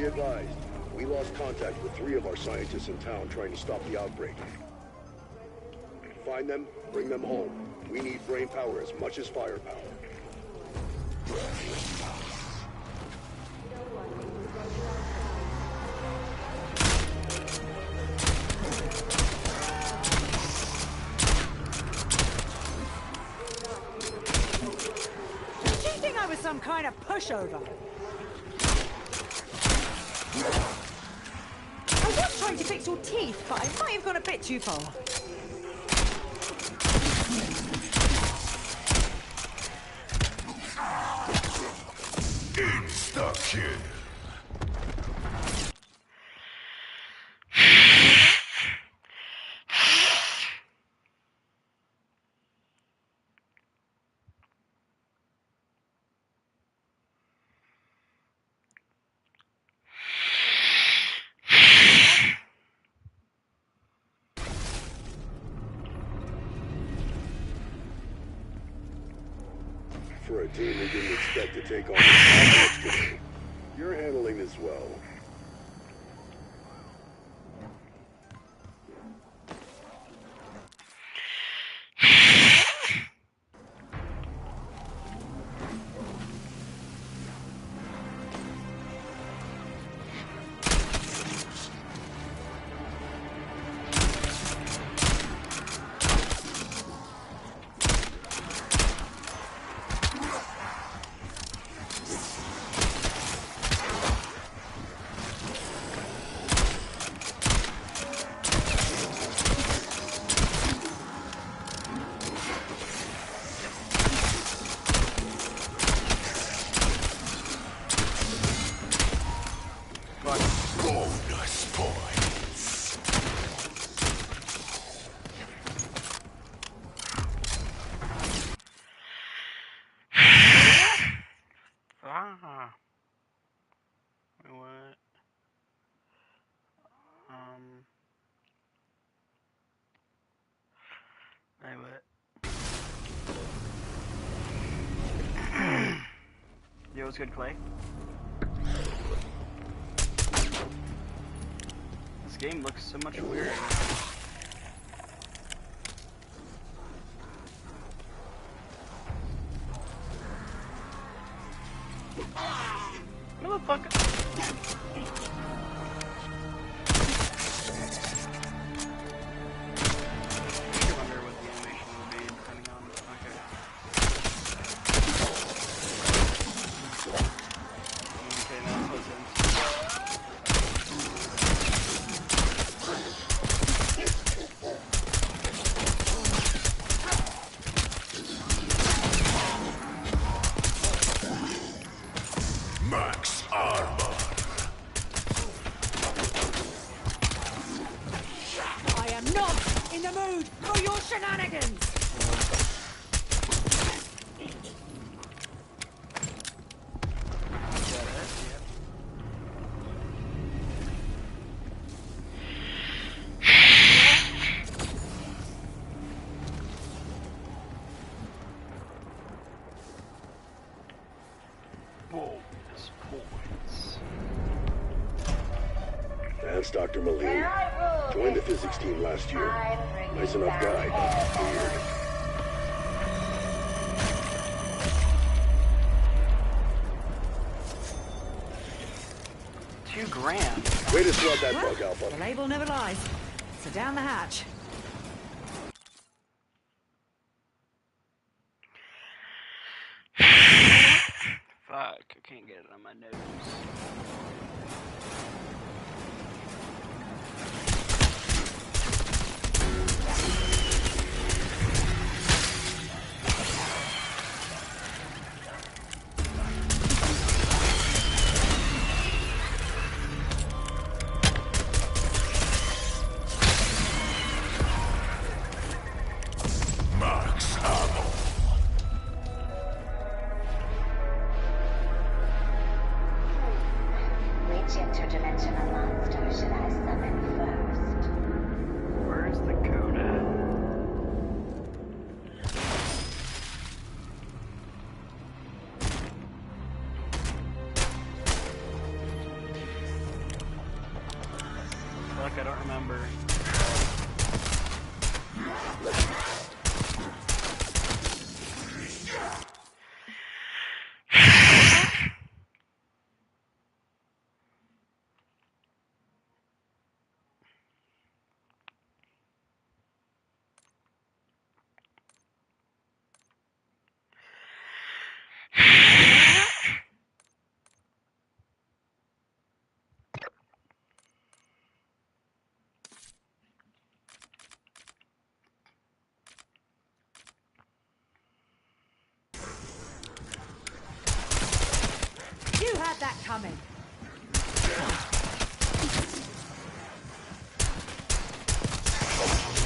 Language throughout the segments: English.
Be advised, we lost contact with 3 of our scientists in town trying to stop the outbreak. Find them, bring them home. We need brain power as much as firepower. Did you think I was some kind of pushover? I was trying to fix your teeth, but I might have gone a bit too far. Insta-kill. For a team we didn't expect to take on this complex today. You're handling this well. Bonus points. Ah. Wait, what? Wait, what? Yo, what's good, Clay? This game looks so much weirder. Motherfucker. I wonder what the animation will be depending on. Okay. Okay, now it's listen. Max armor. I am not in the mood for your shenanigans! Bonus points. That's Dr. Malin. Joined the physics team last year. Nice enough guy, but weird. $2,000. Way to scrub that Well, bug, Alpha. the label never lies. So down the hatch. Fuck, I can't get it on my nose. Max ammo. Which interdimensional monster should I summon first? Where's the code at? Fuck, I don't remember. You had that coming.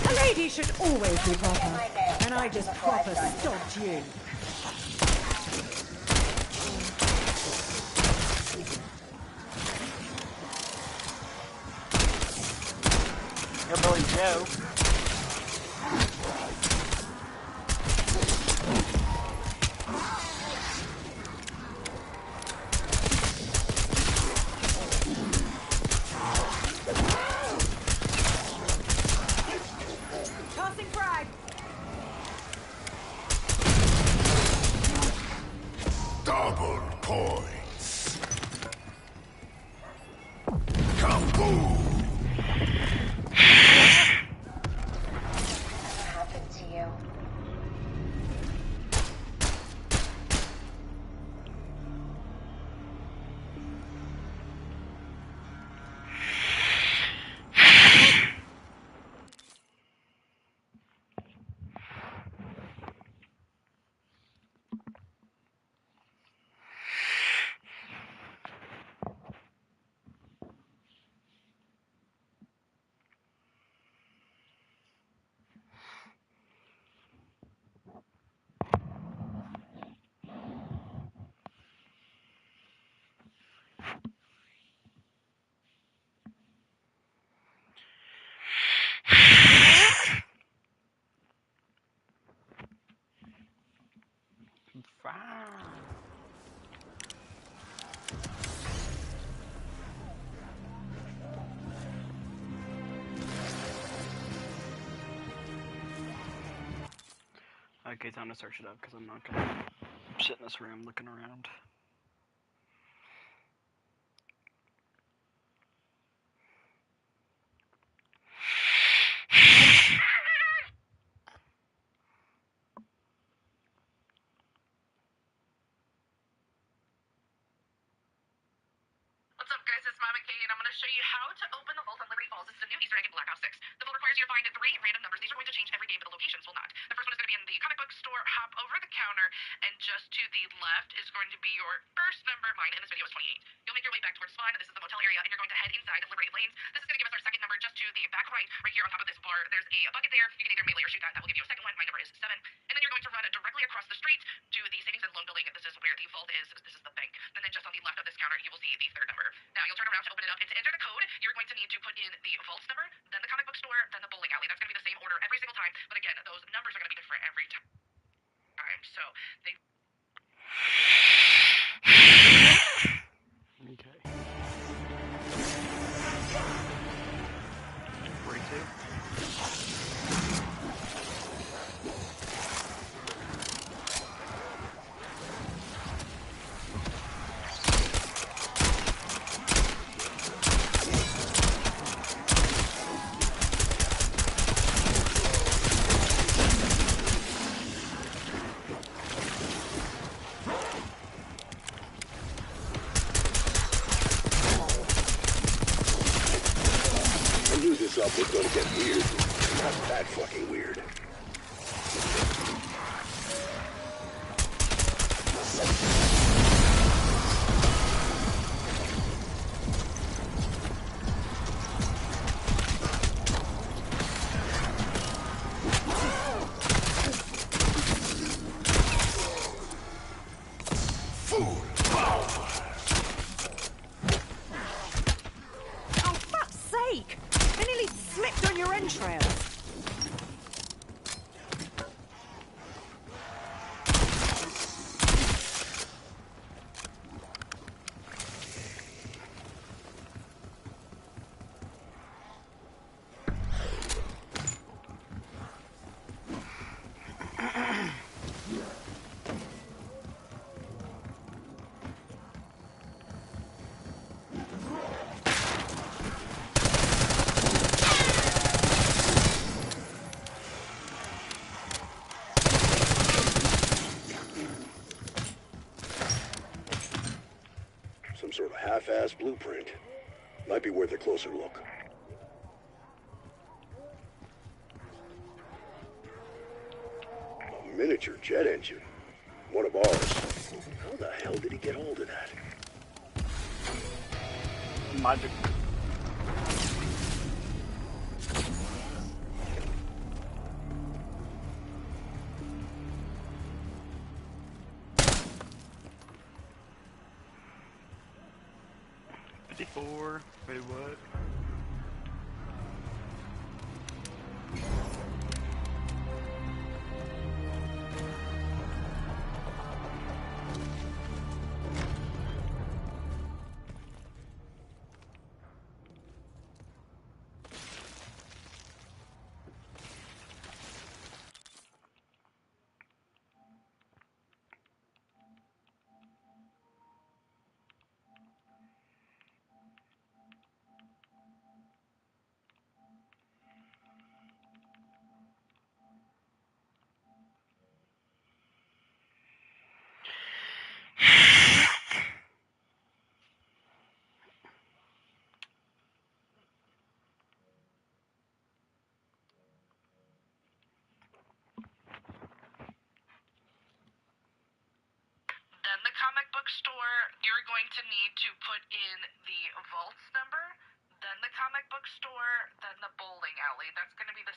A lady should always be proper, and I just proper stopped you. Hillbilly Joe. Tossing frag. Double points. Combo. What happened to you? Okay, time to search it up because I'm not gonna sit in this room looking around. What's up, guys? It's Mama Kay, and I'm going to show you how to open the vault on Liberty Falls. This is a new Easter egg in Black Ops 6. The vault requires you to find 3 random numbers. These are going to change every game, but the locations will not. The first one is going to be in the comic book store. Hop over the counter, and just to the left is going to be your first number. Mine in this video is 28. You'll make your way back towards spawn. This is the motel area, and you're going to head inside of Liberty Lanes. This is going to give us our second number just to the back right here on top of this bar. There's a bucket there. You can either melee or shoot that. That will give you a second one. My number is 7. And then you're going to run directly across the street to the savings and loan building. This is where the vault is. This is the bank. And then just on the left of this counter, you will see the third number. Now, you'll turn around to open it up, and to enter the code, you're going to need to put in the vault's number, then the comic book store, then the bowling alley. That's going to be the same order every single time, but again, those numbers are going to be different every time. So, they... Okay. 42. This up was gonna get weird. Not that fucking weird. Oh, fuck's sake! I nearly slipped on your entrails. sort of half-assed blueprint. Might be worth a closer look. A miniature jet engine. One of ours. How the hell did he get hold of that? Magic. $54. Wait, what? Then the comic book store, you're going to need to put in the vaults number, then the comic book store, then the bowling alley. That's going to be the...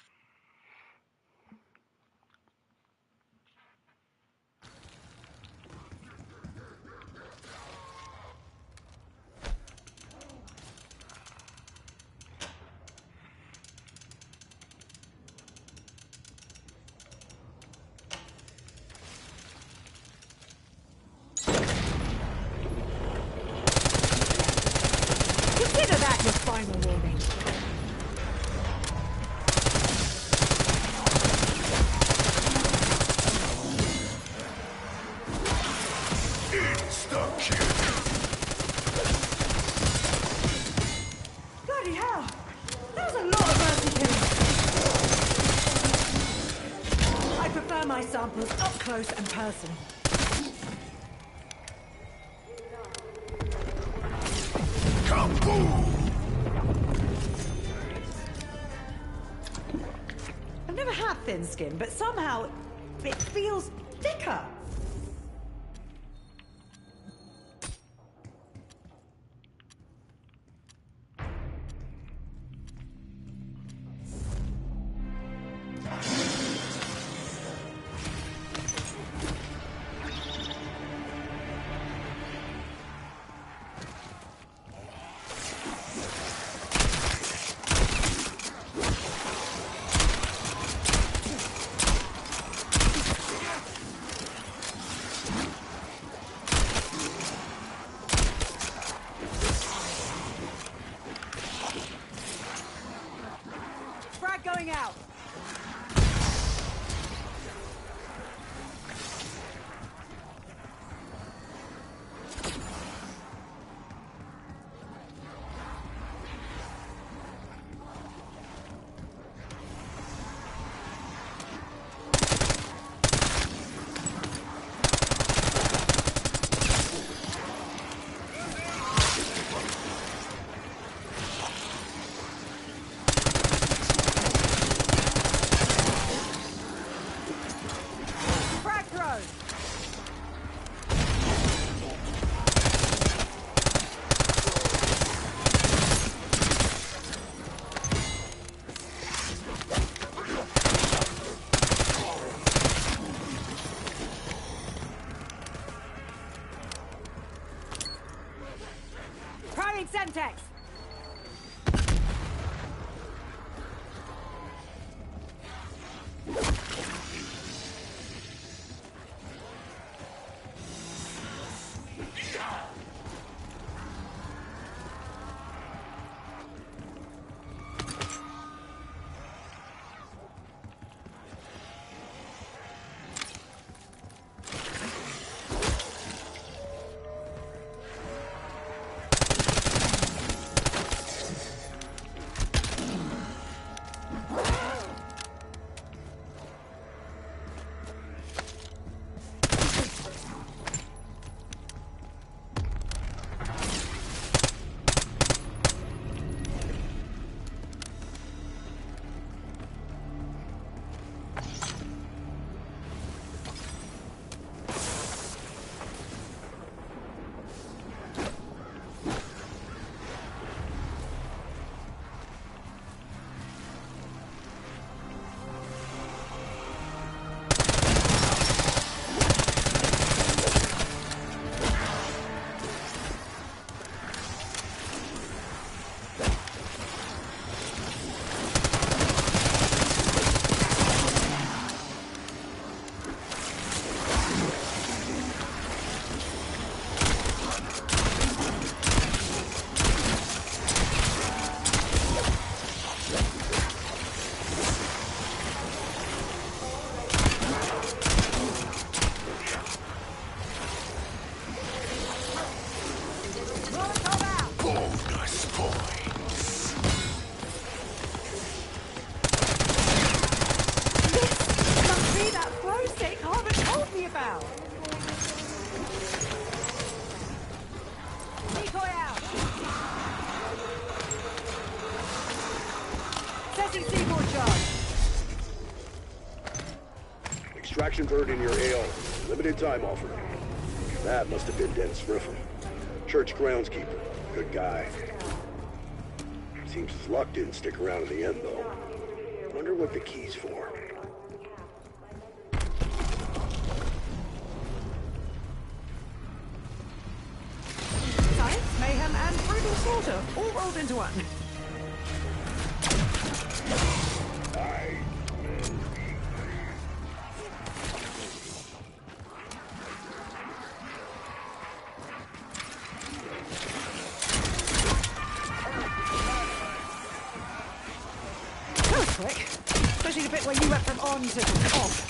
Consider that your final warning. Insta-kill. Bloody hell! That was a lot of mercy killing. I prefer my samples up close and personal. Kaboom! I've never had thin skin, but somehow it feels thicker. Frag going out. Frag throws. Priming Semtex. points. This must be that flow stick Harvard told me about. Decoy out. Setting C4 charge. Extraction bird in your AO. Limited time offer. That must have been Dennis Riffle. Church groundskeeper. Good guy. Seems his luck didn't stick around in the end, though. Wonder what the key's for. Science, mayhem, and brutal slaughter, all rolled into one. That was quick. Especially the bit where you went from on to off.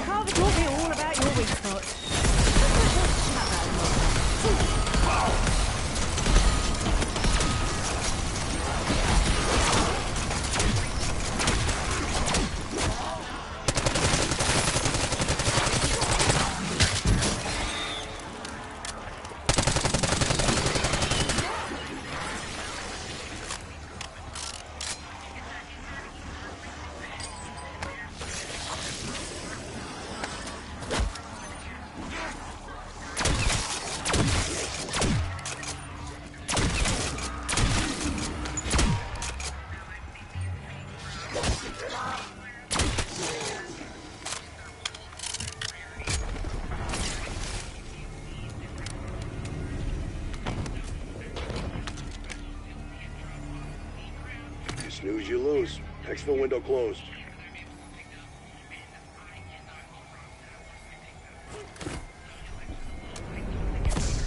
Carver taught me all about your weak spots. You snooze, you lose. Exfil window closed.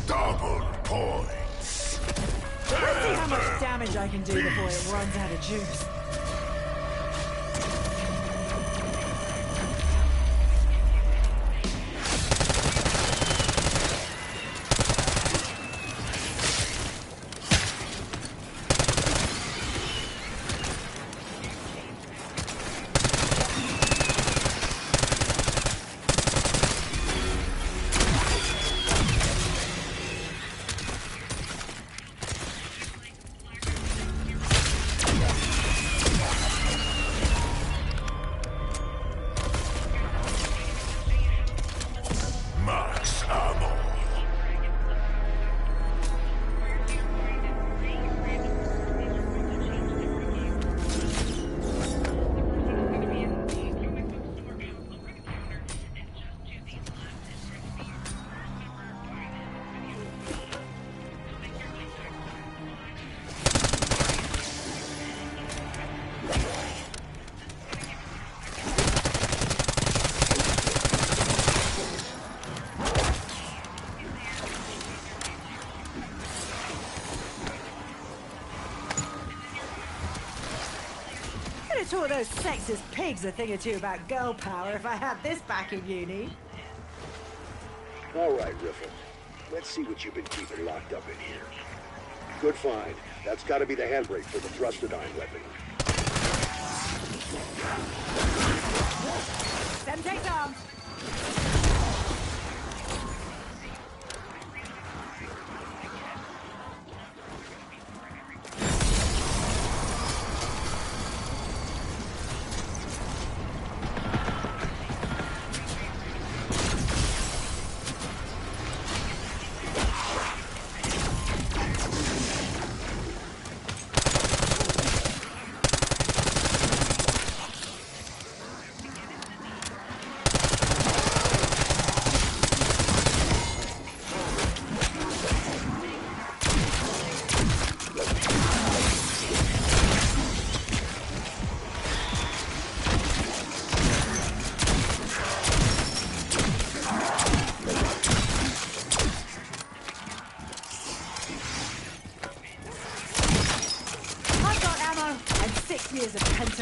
Double points. Let's see how much damage I can do before it runs out of juice. Max ammo. Could have taught those sexist pigs a thing or two about girl power if I had this back in uni. All right, Riffle. Let's see what you've been keeping locked up in here. Good find. That's got to be the handbrake for the thrustodine weapon. Them takes arms.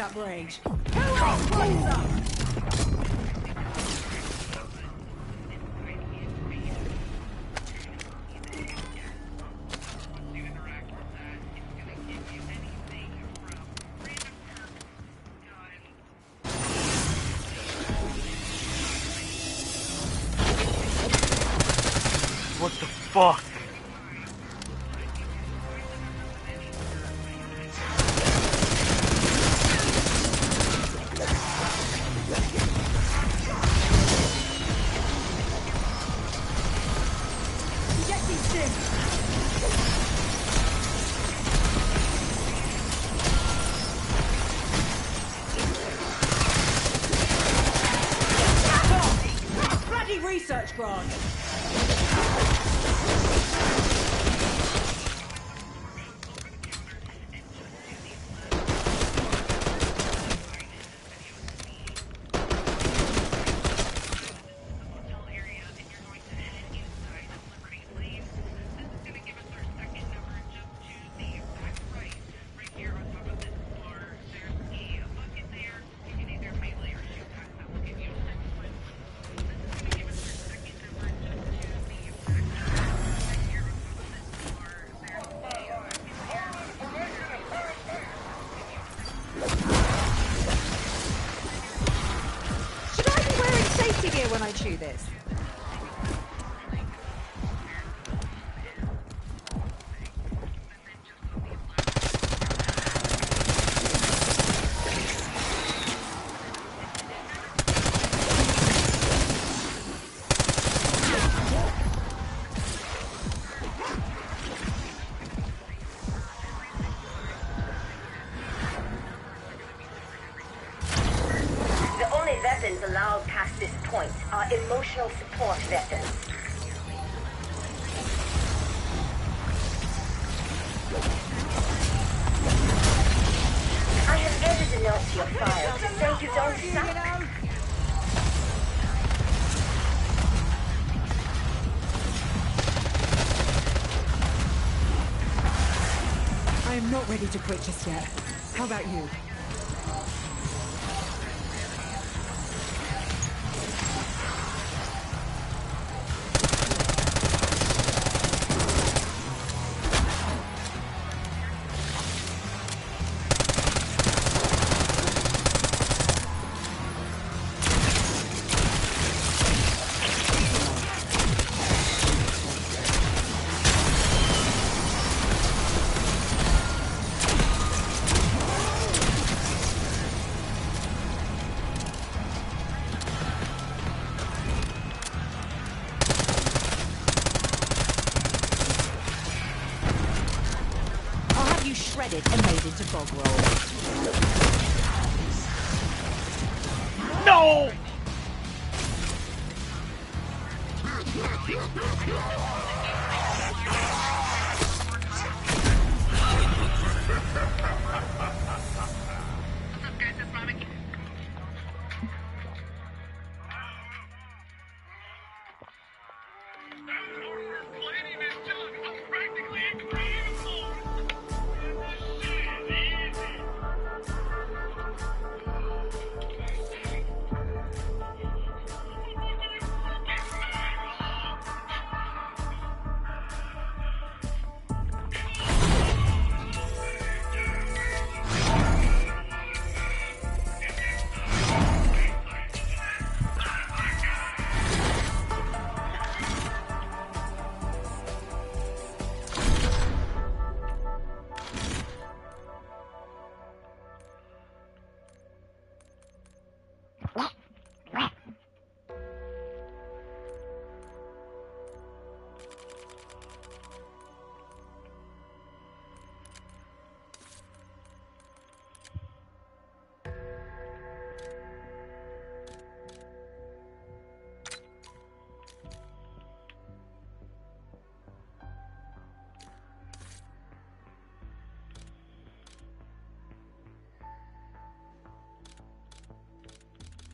up range. Who else blows up? What the fuck? Research grant. When I chew this. The only weapons allowed past this point are emotional support weapons. I have added a note to your file to say you don't suck. I am not ready to quit just yet. How about you? Shredded and made into bog roll. No!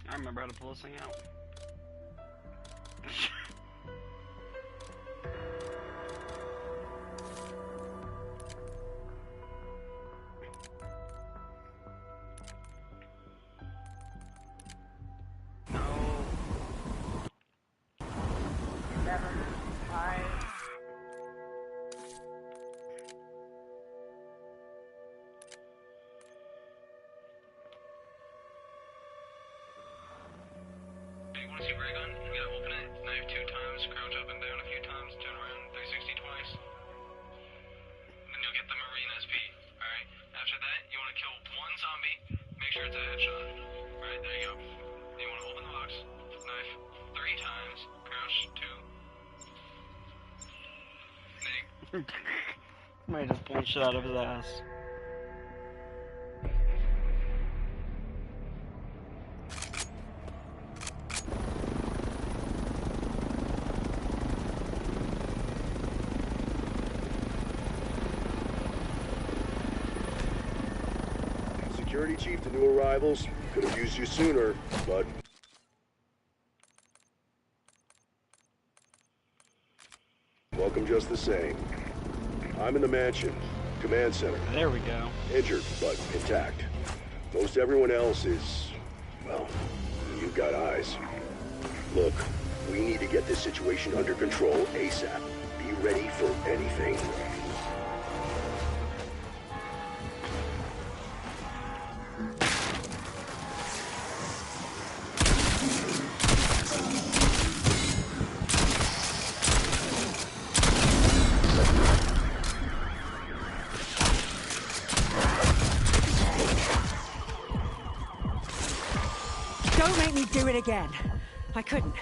I remember how to pull this thing out. dive 2 times, crouch up and down a few times, turn around 360 twice. Then you'll get the Marine SP, alright? After that, you want to kill one zombie, make sure it's a headshot. Alright, there you go. Then you want to open the box, knife 3 times, crouch 2. Might just pull shit out of his ass. Security chief to new arrivals. Could have used you sooner, but... Welcome just the same. I'm in the mansion. Command center. There we go. Injured, but intact. Most everyone else is... well, you've got eyes. Look, we need to get this situation under control ASAP. Be ready for anything. Don't make me do it again. I couldn't.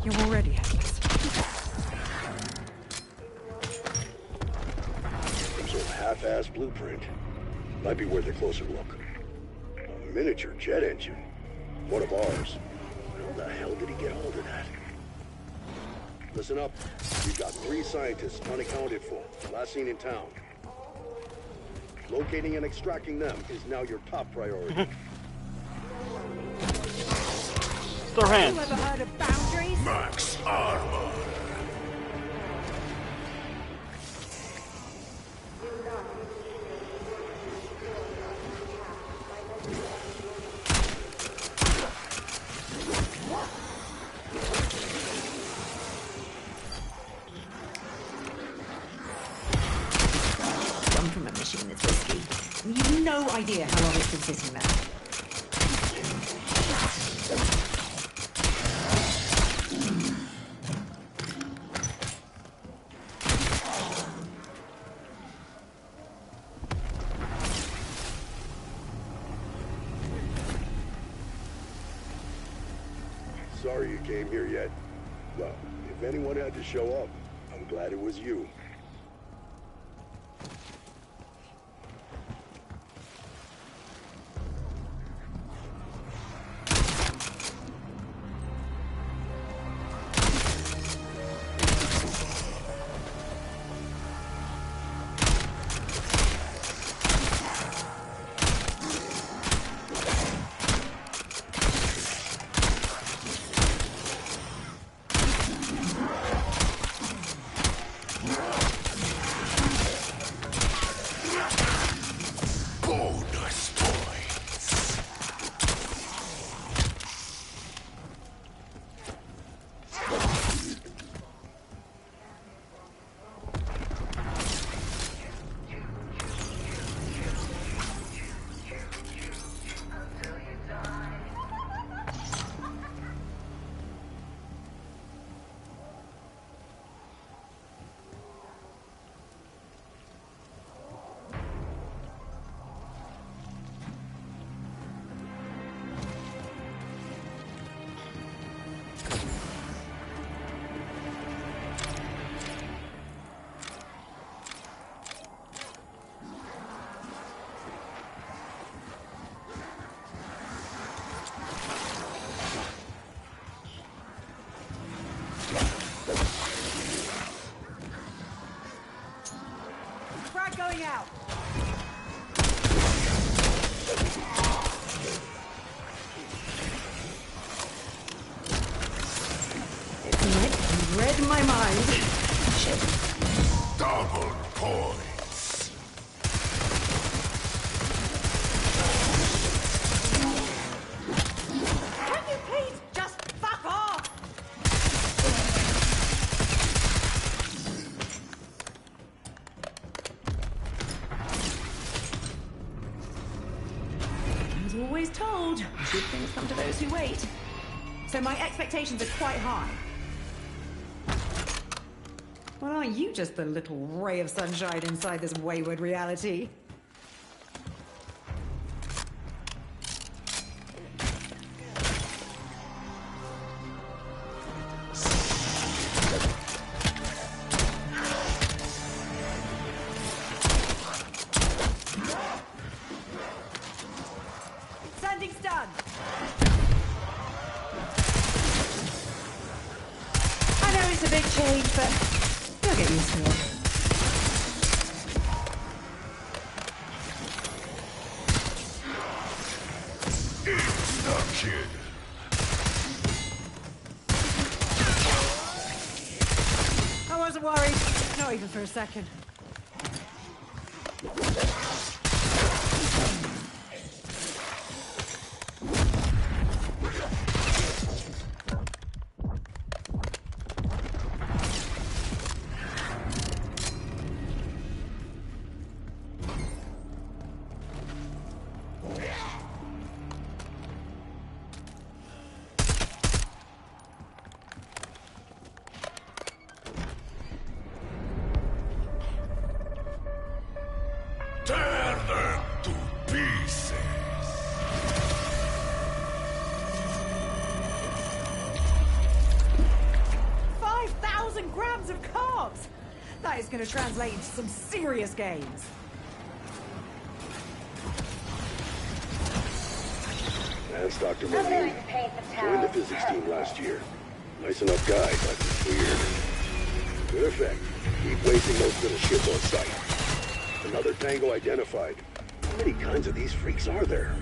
You're already helpless. Some sort of half-assed blueprint. Might be worth a closer look. A miniature jet engine. One of ours. How the hell did he get hold of that? Listen up. We've got 3 scientists unaccounted for. Last seen in town. Locating and extracting them is now your top priority. Their hands. You ever heard of boundaries? Max armor. Come from a mission that's risky. You've no idea how long it's been sitting there. Sorry you came here yet. Well, if anyone had to show up, I'm glad it was you. Bonus points. Frag going out. It's like you read my mind. Shit. Double points. Can you please just fuck off? I was always told good things come to those who wait. So my expectations are quite high. Well, aren't you just the little ray of sunshine inside this wayward reality? Sending stun! I know it's a big change, but you'll get used to it. It's the kid. I wasn't worried, not even for a second. Tear them to pieces. 5,000 grams of carbs! That is going to translate into some serious gains. That's Dr. I'm going Marine. to paint the town. Joined the physics team last year. Nice enough guy, but weird. Good effect. Keep wasting those little shits on sight. Another tango identified. How many kinds of these freaks are there?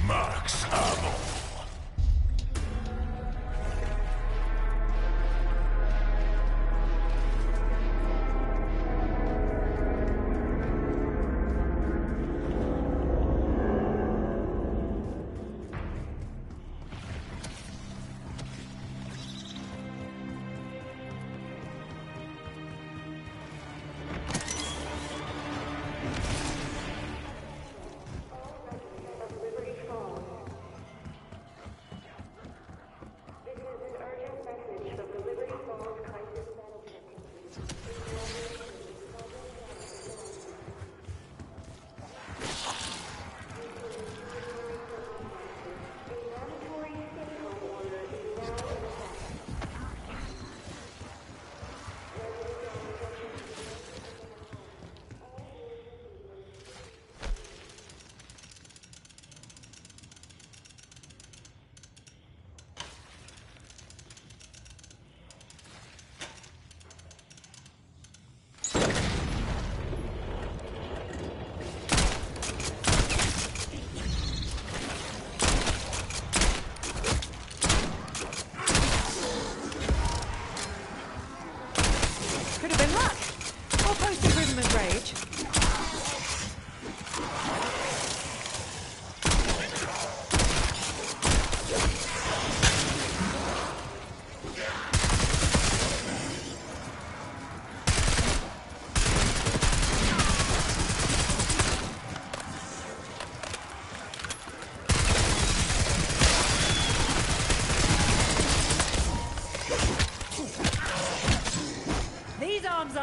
Max ammo.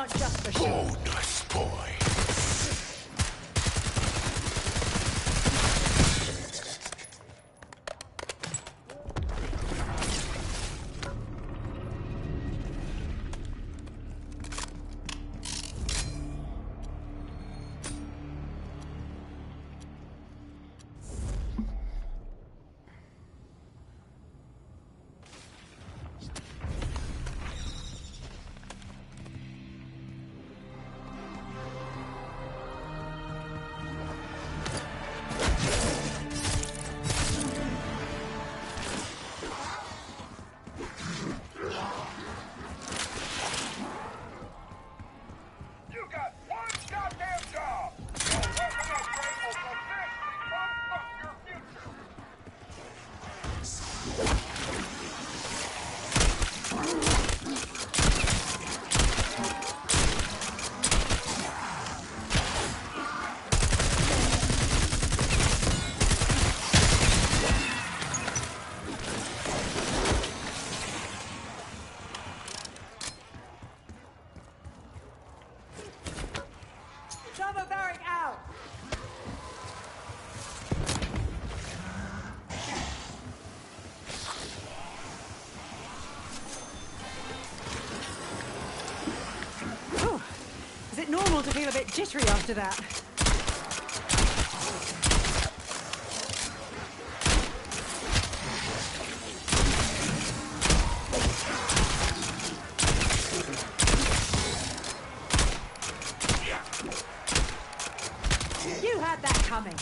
not just for show. Bonus point. Double barrack out! Whew. Is it normal to feel a bit jittery after that? You had that coming.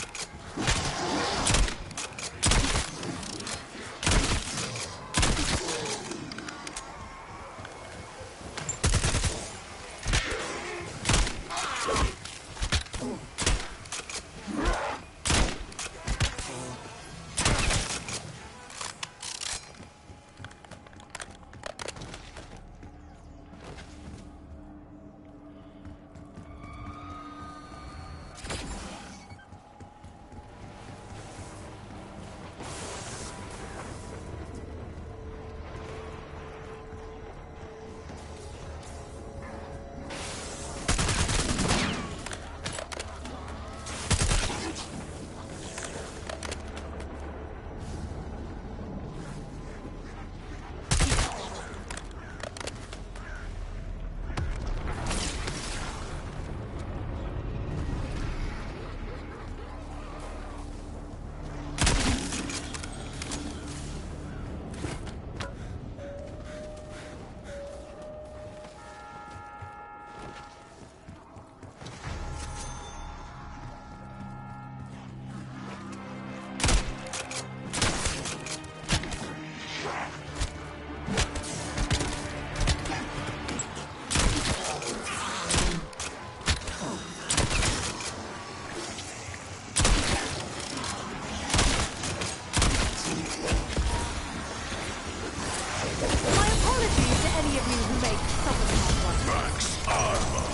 My apologies to any of you who make something like one. Max armor.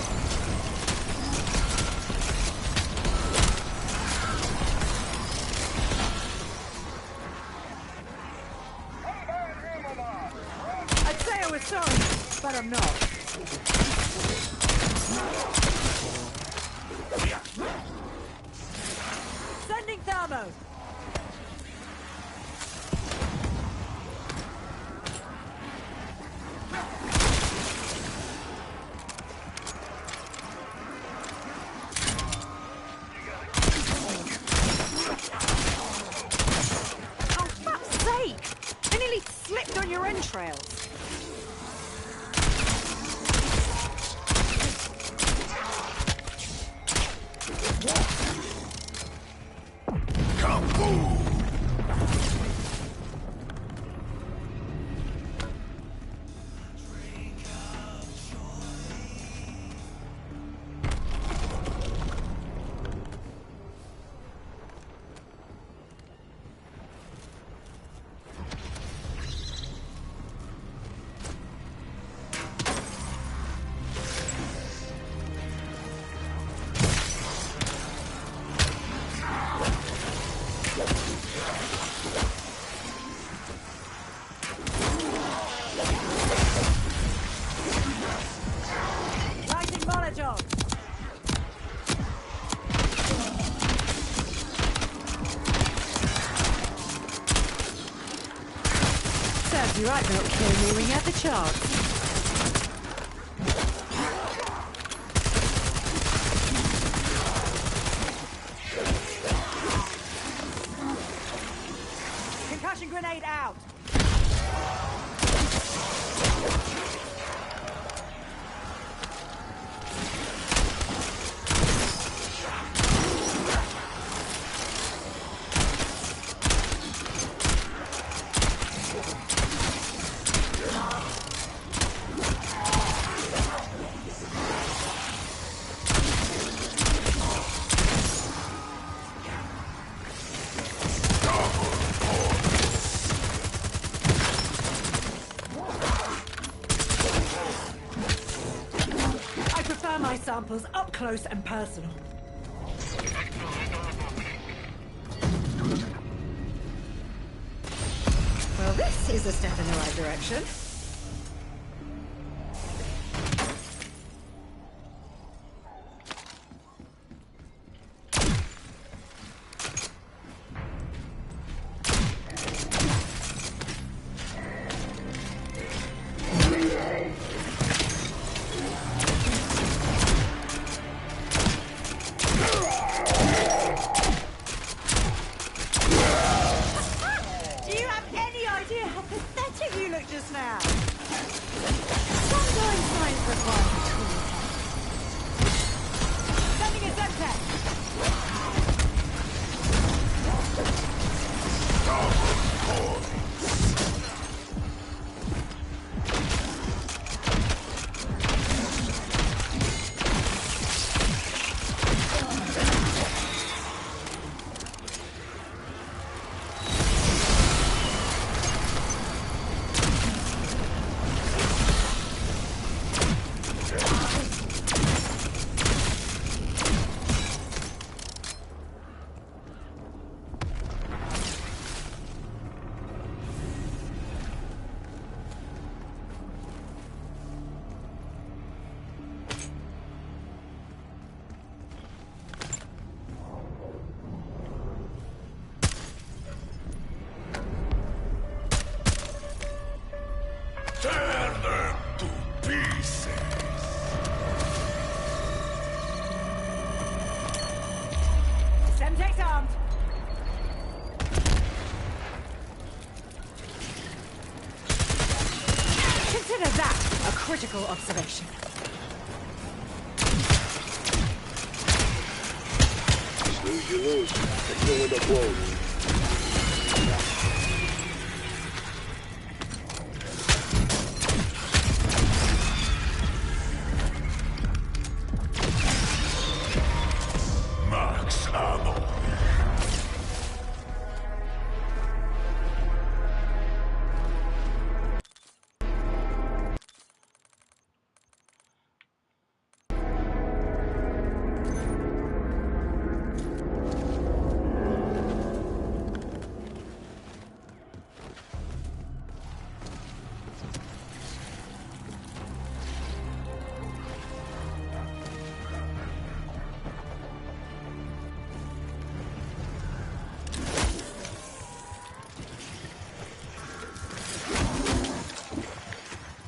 I'd say I was sorry, but I'm not. Sending thermo. Oh, fuck's sake! I nearly slipped on your entrails. Kaboom! you right for not killing me when you had the chance. Concussion grenade out! My samples up close and personal. Well, this is a step in the right direction. Just now. Some going science requires a tool. Sending a Zemtech. Tear them to pieces. Semtex armed. Consider that a critical observation. Snooze, you lose. Check the window closed. Max ammo.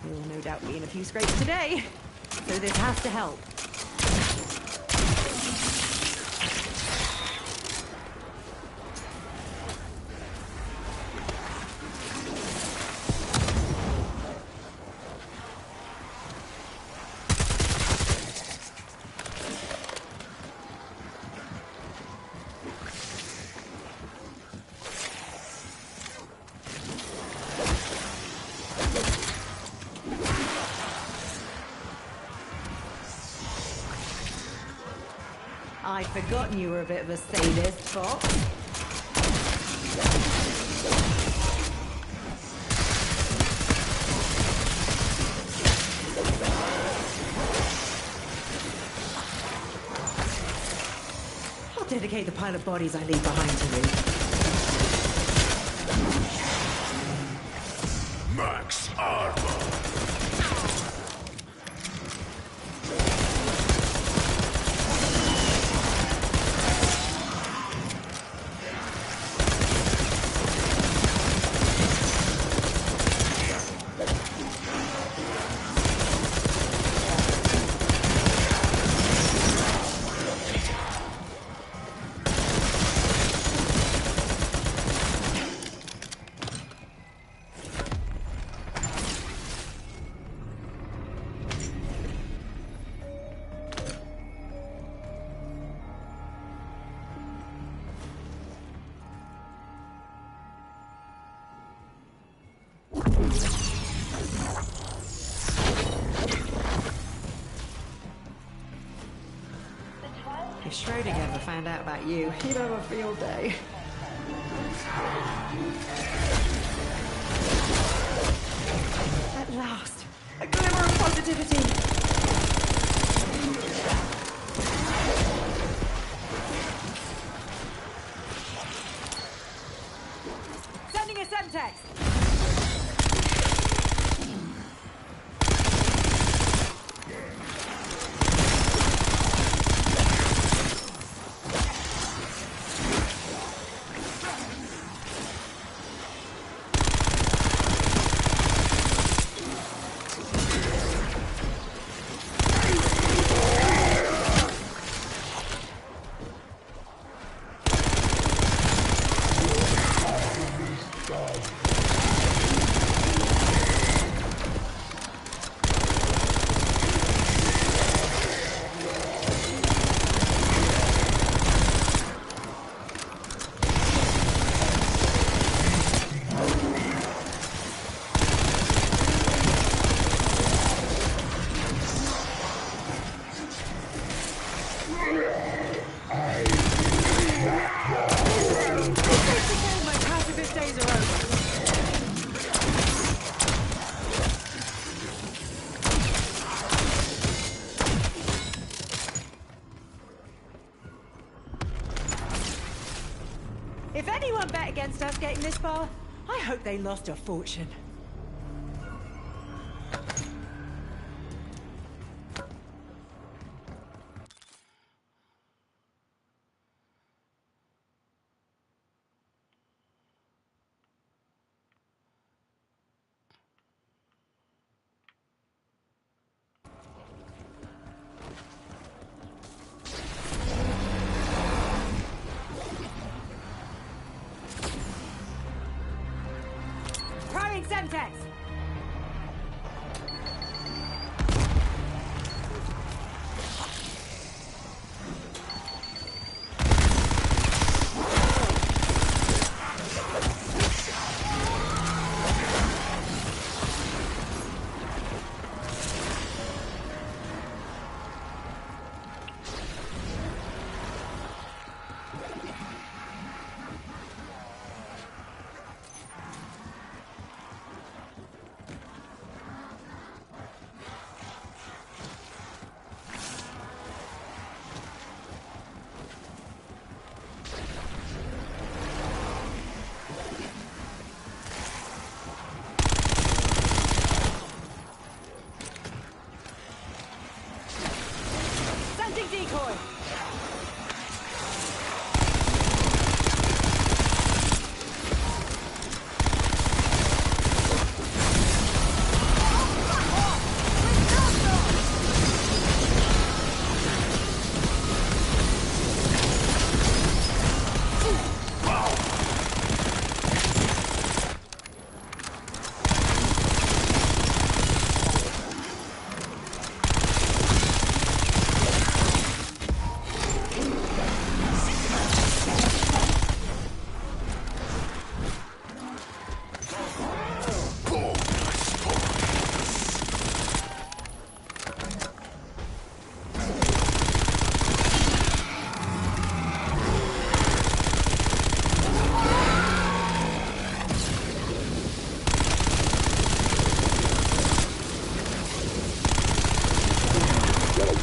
You'll no doubt be in a few scrapes today, so this has to help. I'd forgotten you were a bit of a sadist, Fox. I'll dedicate the pile of bodies I leave behind to you. Max armor. Schrodinger ever found out about you, he'd have a field day. At last, a glimmer of positivity. Sending a Semtex. If anyone bet against us getting this far, I hope they lost a fortune. Semtex! Decoy!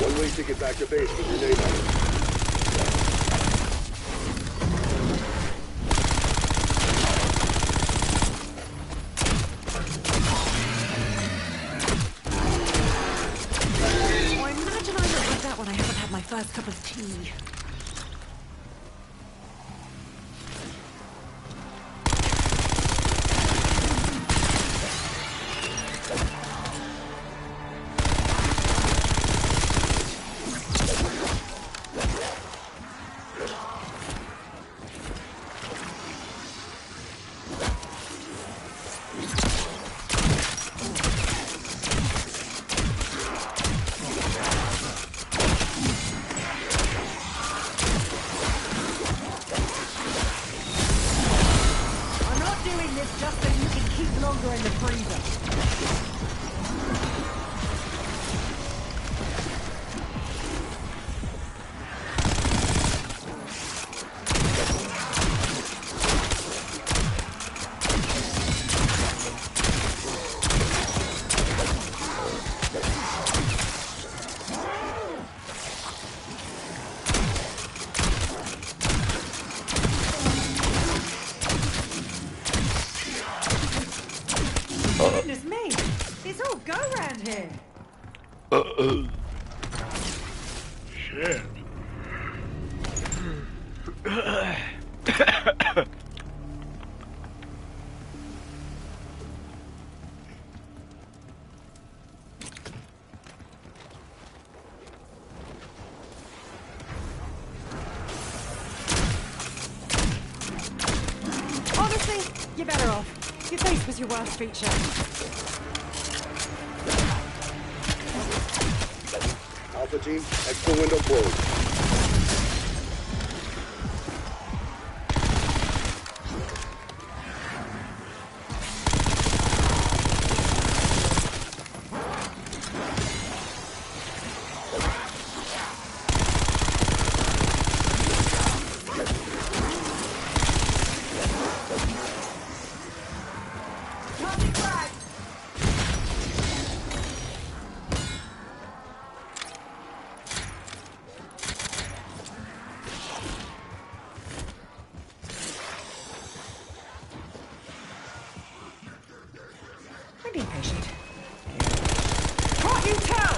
One-way ticket back to base with your name on it. Oh, I imagine I look like that when I haven't had my first cup of tea. Just so you can keep longer in the freezer. It's all go round here. Shit. Honestly, you're better off. Your face was your worst feature. Alpha team, extra window closed. I'm being patient. Can't you tell?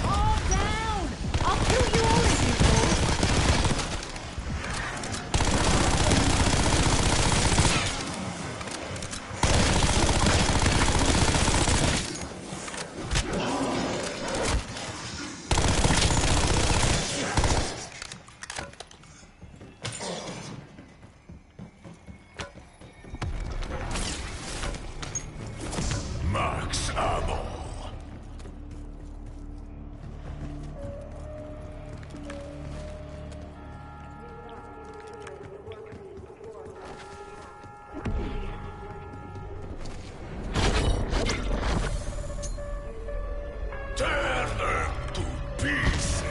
Calm down! I'll kill you all if you fall. Max ammo. Tear them to pieces.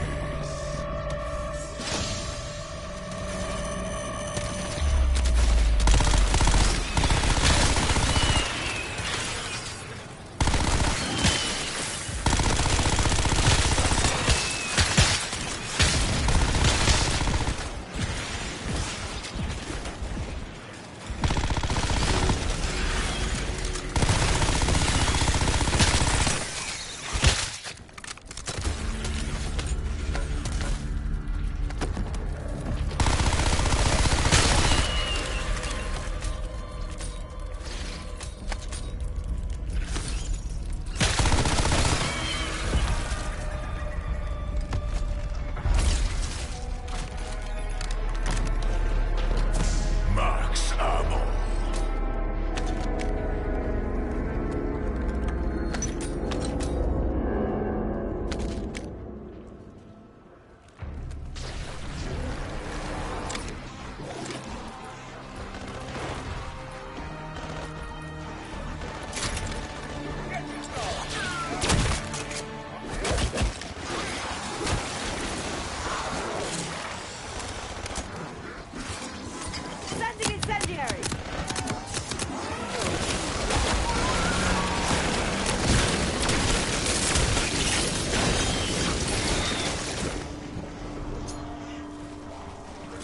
Max ammo. Sending incendiary!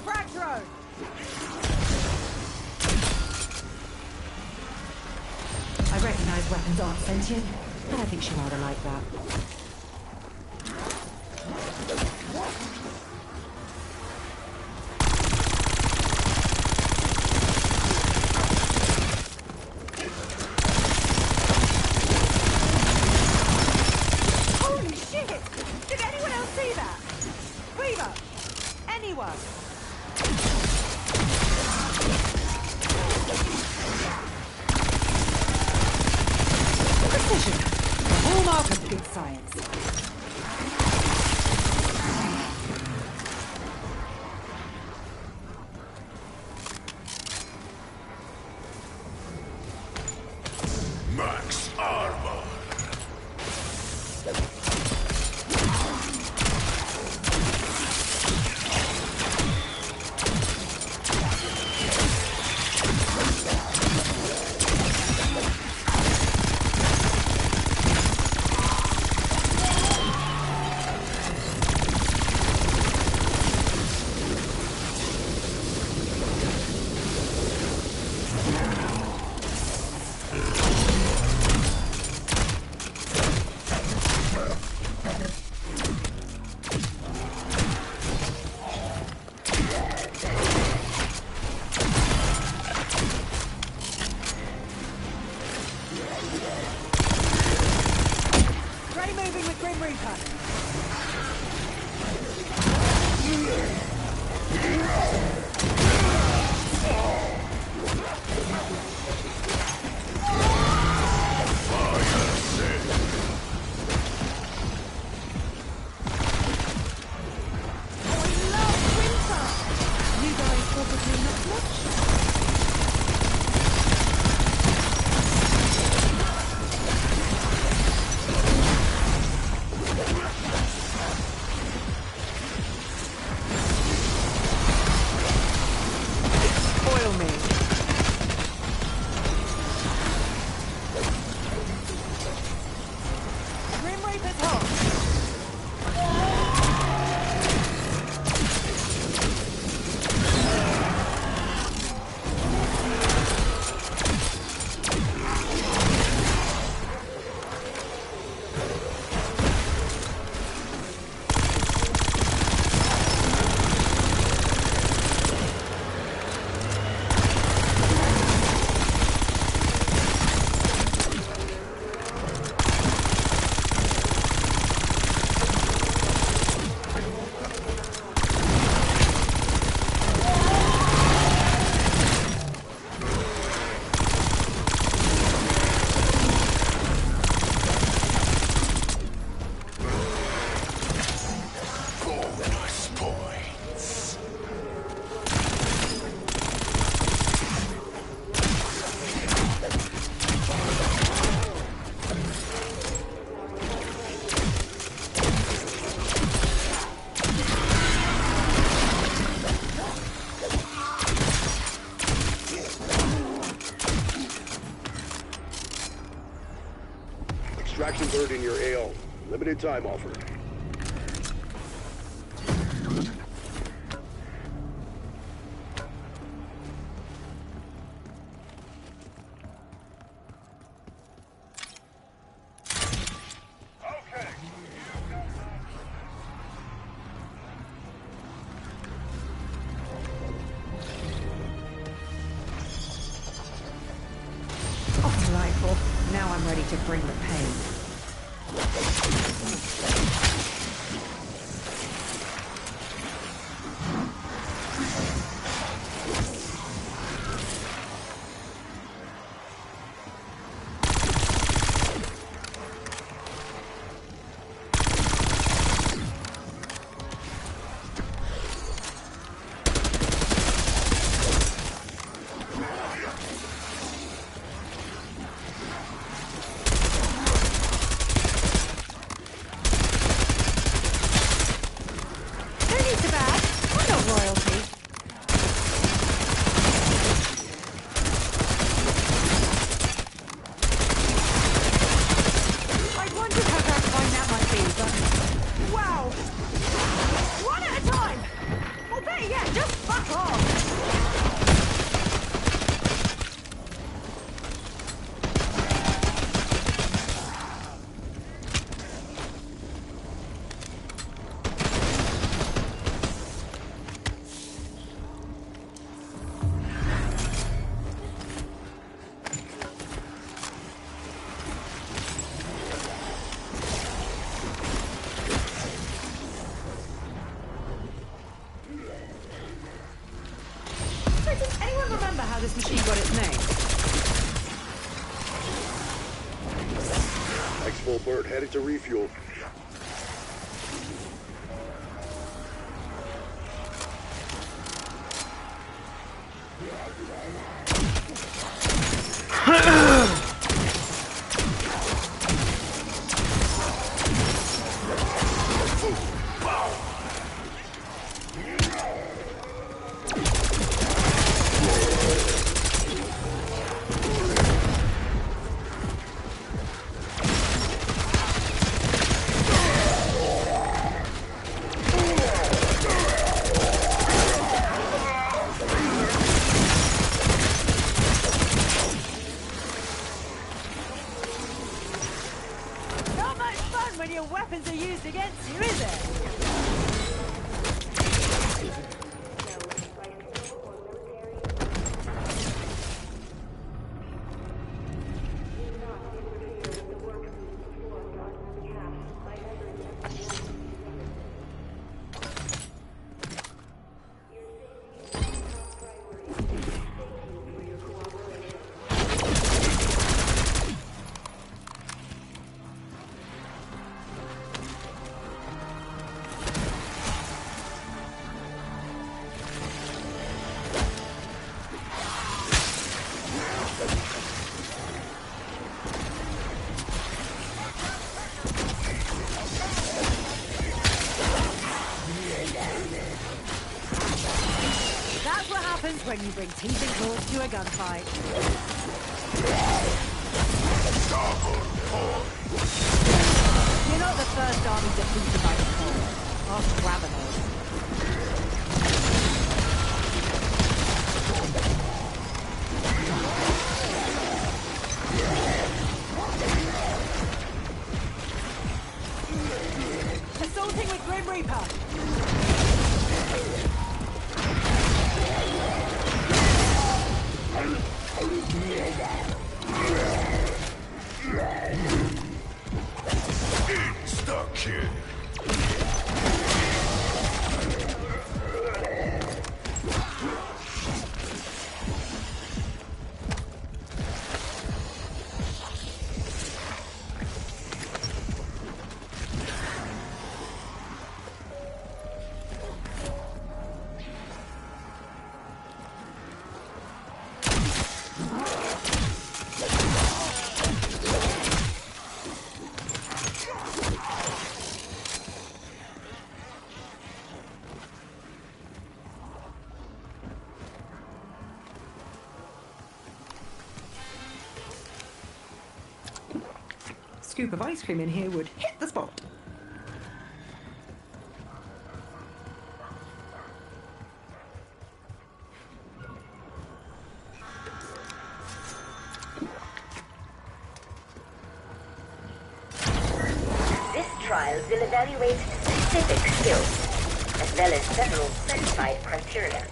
Frag throw! I recognize weapons aren't sentient, but I think she rather like that. Holy shit! Did anyone else see that? Weaver! Anyone? Precision. The hallmark of good science. Max armor. Grim Reaper. Extraction bird in your AO. Limited time offer. Oh, delightful. Now I'm ready to bring the pain. This machine got its name. Next full bird headed to refuel. When your weapons are used against you, is it? happens when you bring teeth and claws to a gunfight. You're not the first army defeated by the cold. Ask Ravenous. Assaulting with Grim Reaper. Insta-kill. Scoop of ice cream in here would hit the spot. This trial will evaluate specific skills, as well as several specified criteria.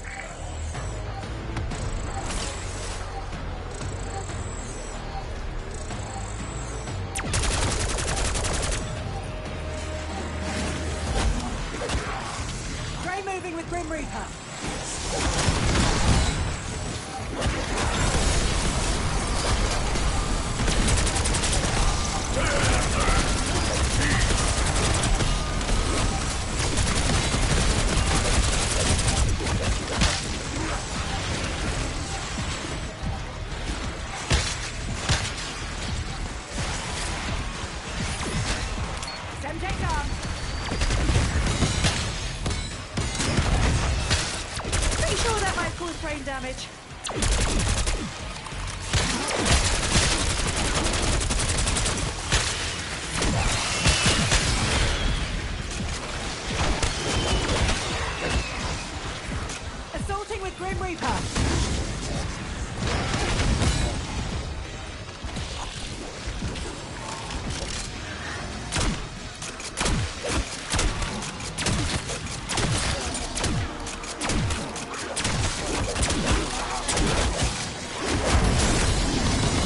Grey moving with Grim Reaper. Semtex arm. Pretty sure that might cause brain damage. Assaulting with Grim Reaper.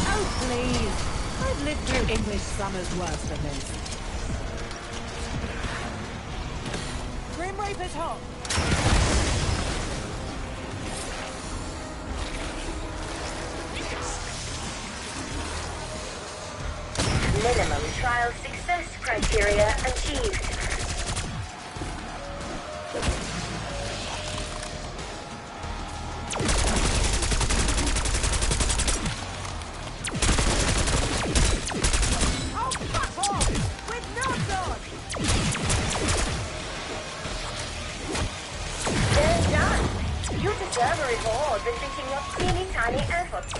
Oh, please. I've lived through English summers worse than this. Grim Reaper's hot. Minimum trial success criteria achieved. Oh, fuck off! With no dodge! Well done. You deserve a reward befitting your teeny tiny efforts.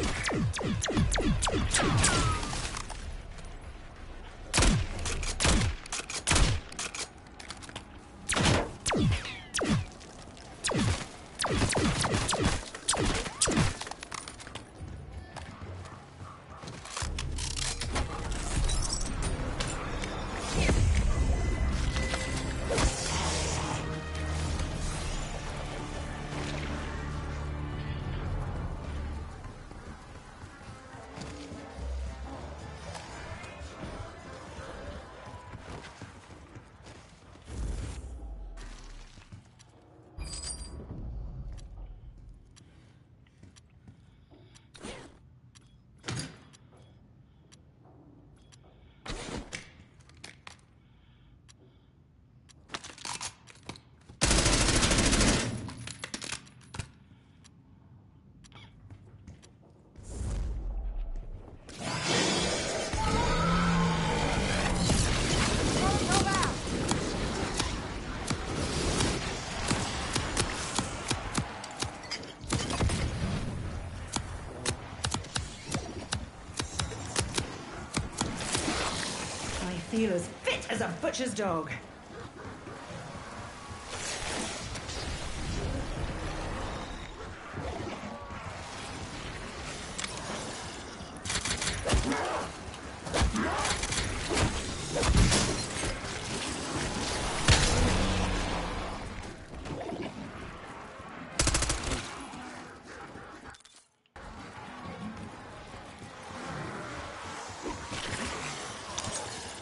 as a butcher's dog.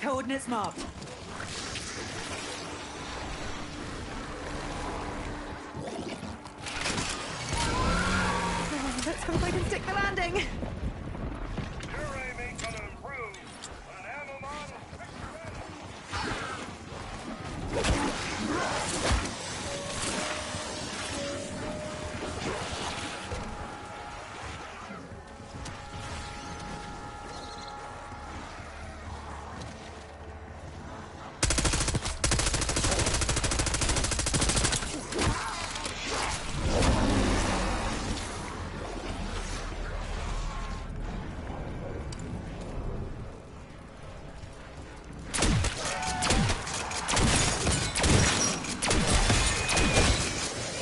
Coordinates marked. Oh, let's hope I can stick the landing. Your aim ain't gonna improve. An ammo model.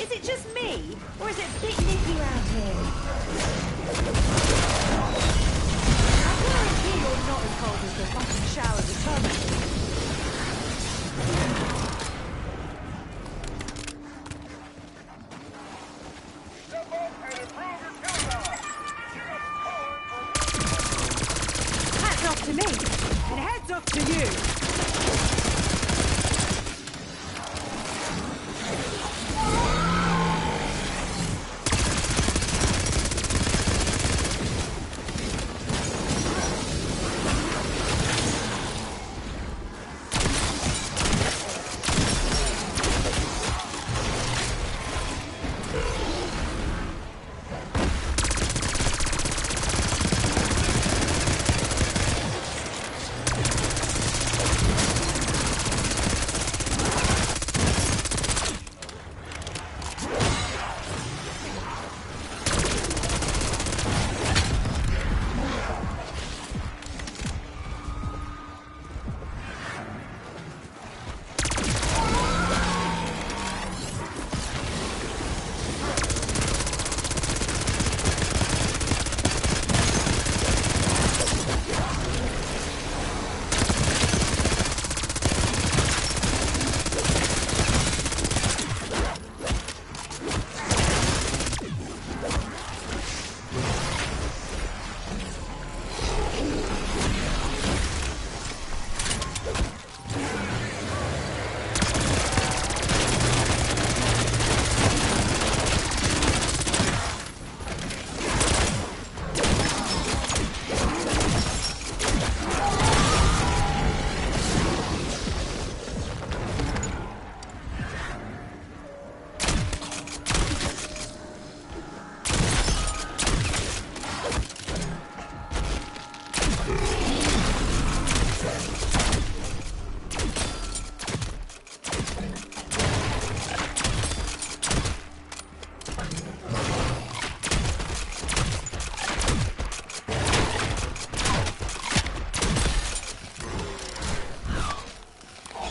Is it just me, or is it picnicky around here? I guarantee you're not as cold as the fucking showers of Terminator. Step up and improve your kill power. Hats off to me, and heads off to you.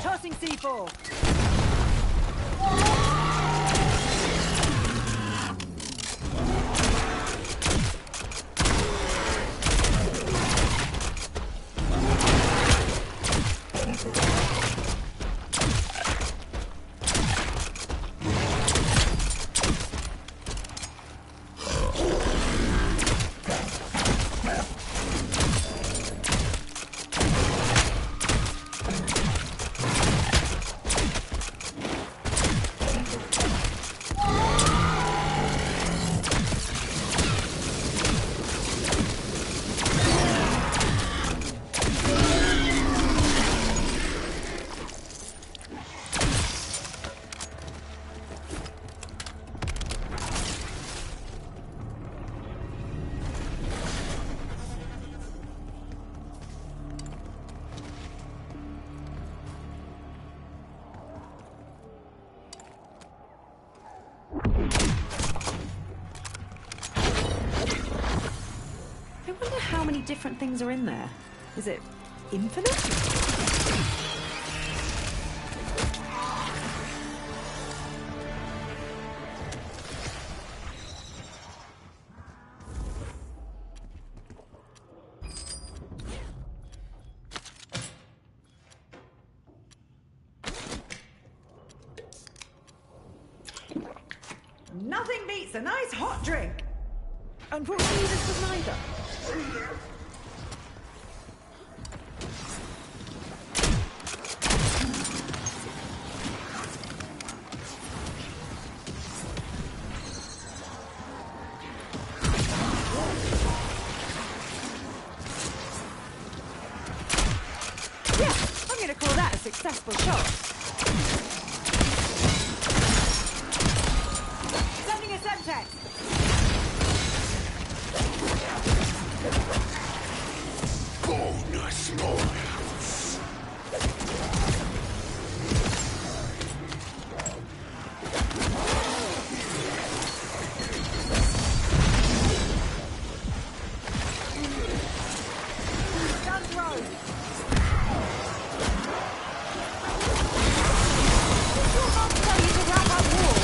Tossing C4. I wonder how many different things are in there. Is it infinite? nothing beats a nice hot drink. And we'll see this for neither. Yeah, I'm gonna call that a successful shot. Sending a Semtex. Bonus points. Gun throw. Did your mom tell you to wrap up war?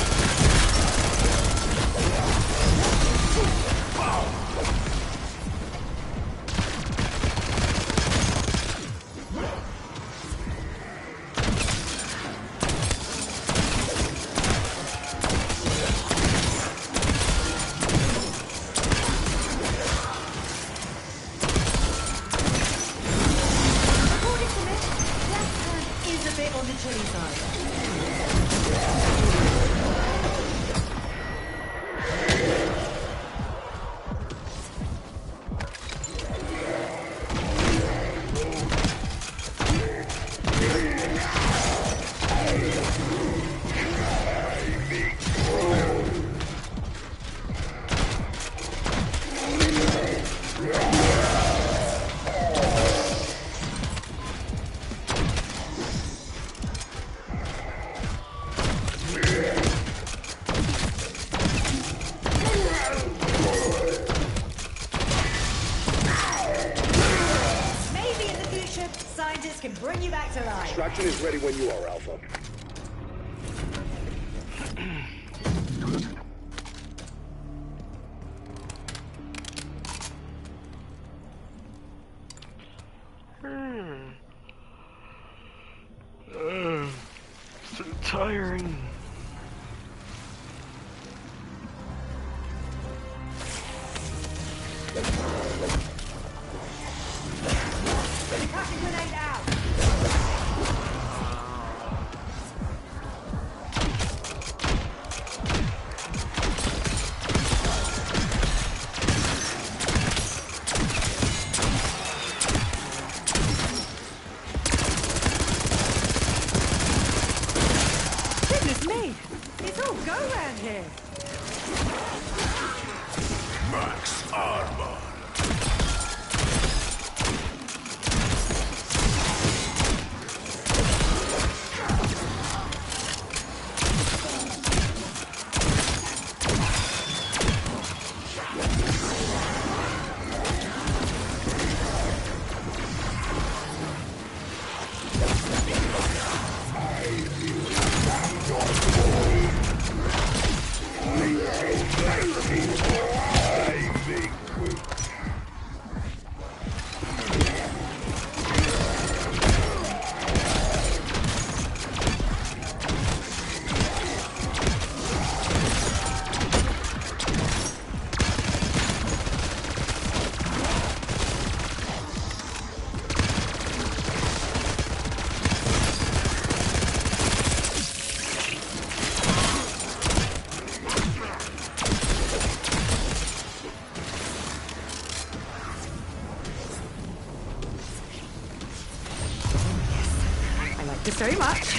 According to this, left hand is a bit on the chilly side. Maybe in the future, scientists can bring you back to life. Extraction is ready when you are, Alpha. So tiring. Cutting grenade out. Goodness me! It's all go round here. Max armor. I like this very much.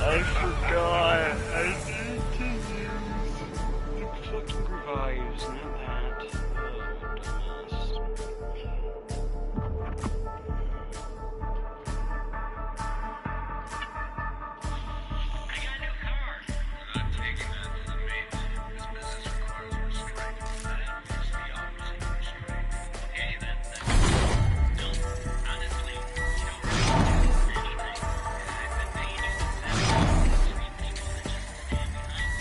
I forgot. I need to use the fucking revives, not that. Oh, I got a new car. I'm not taking that to the mates. This business requires restraint. That is the opposite of restraint. Okay, then. No, honestly, you don't really do anything. I've been paying you since then. Three people that you stand behind.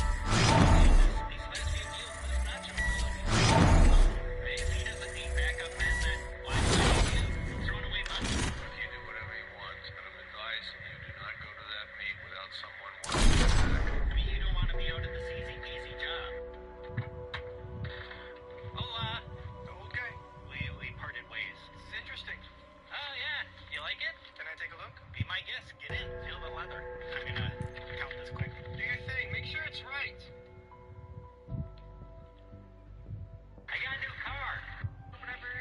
These lesbian deals with this nacho fella. If he doesn't need backup men, then why do I need you? Throwing away money. Look, you do whatever you want, but I'm advising you do not go to that meet without someone watching your back. I mean, you don't want to be out of this easy peasy job. Hola. Okay. We parted ways. This is interesting. Oh, yeah. You like it? Can I take a look? Be my guest. Get in. Feel the leather. I'm gonna count this quick. Do your thing. Make sure it's right. I got a new car. Whatever.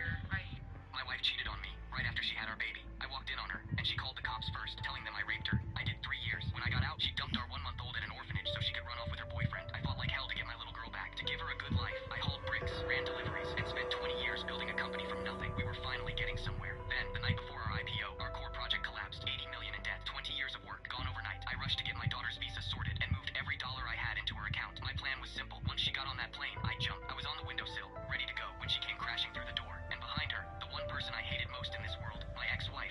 My wife cheated on me right after she had our baby. I walked in on her, and she called the cops first, telling them I raped her. I did 3 years. When I got out, she dumped our 1-month-old at an orphanage so she could run off with her boyfriend. I fought like hell to get my little girl back. To give her a good life, I hauled bricks, ran deliveries, and spent 20 years building a company from nothing. We were finally getting somewhere. Then, the night before our IPO, our core project collapsed. 80 million in debt. 20 years of work, gone overnight. I rushed to get my daughter's visa sorted and moved every dollar I had into her account. My plan was simple. Once she got on that plane, I jumped. I was on the windowsill, ready to go, when she came crashing through the door. And behind her, the one person I hated most in this world, my ex-wife.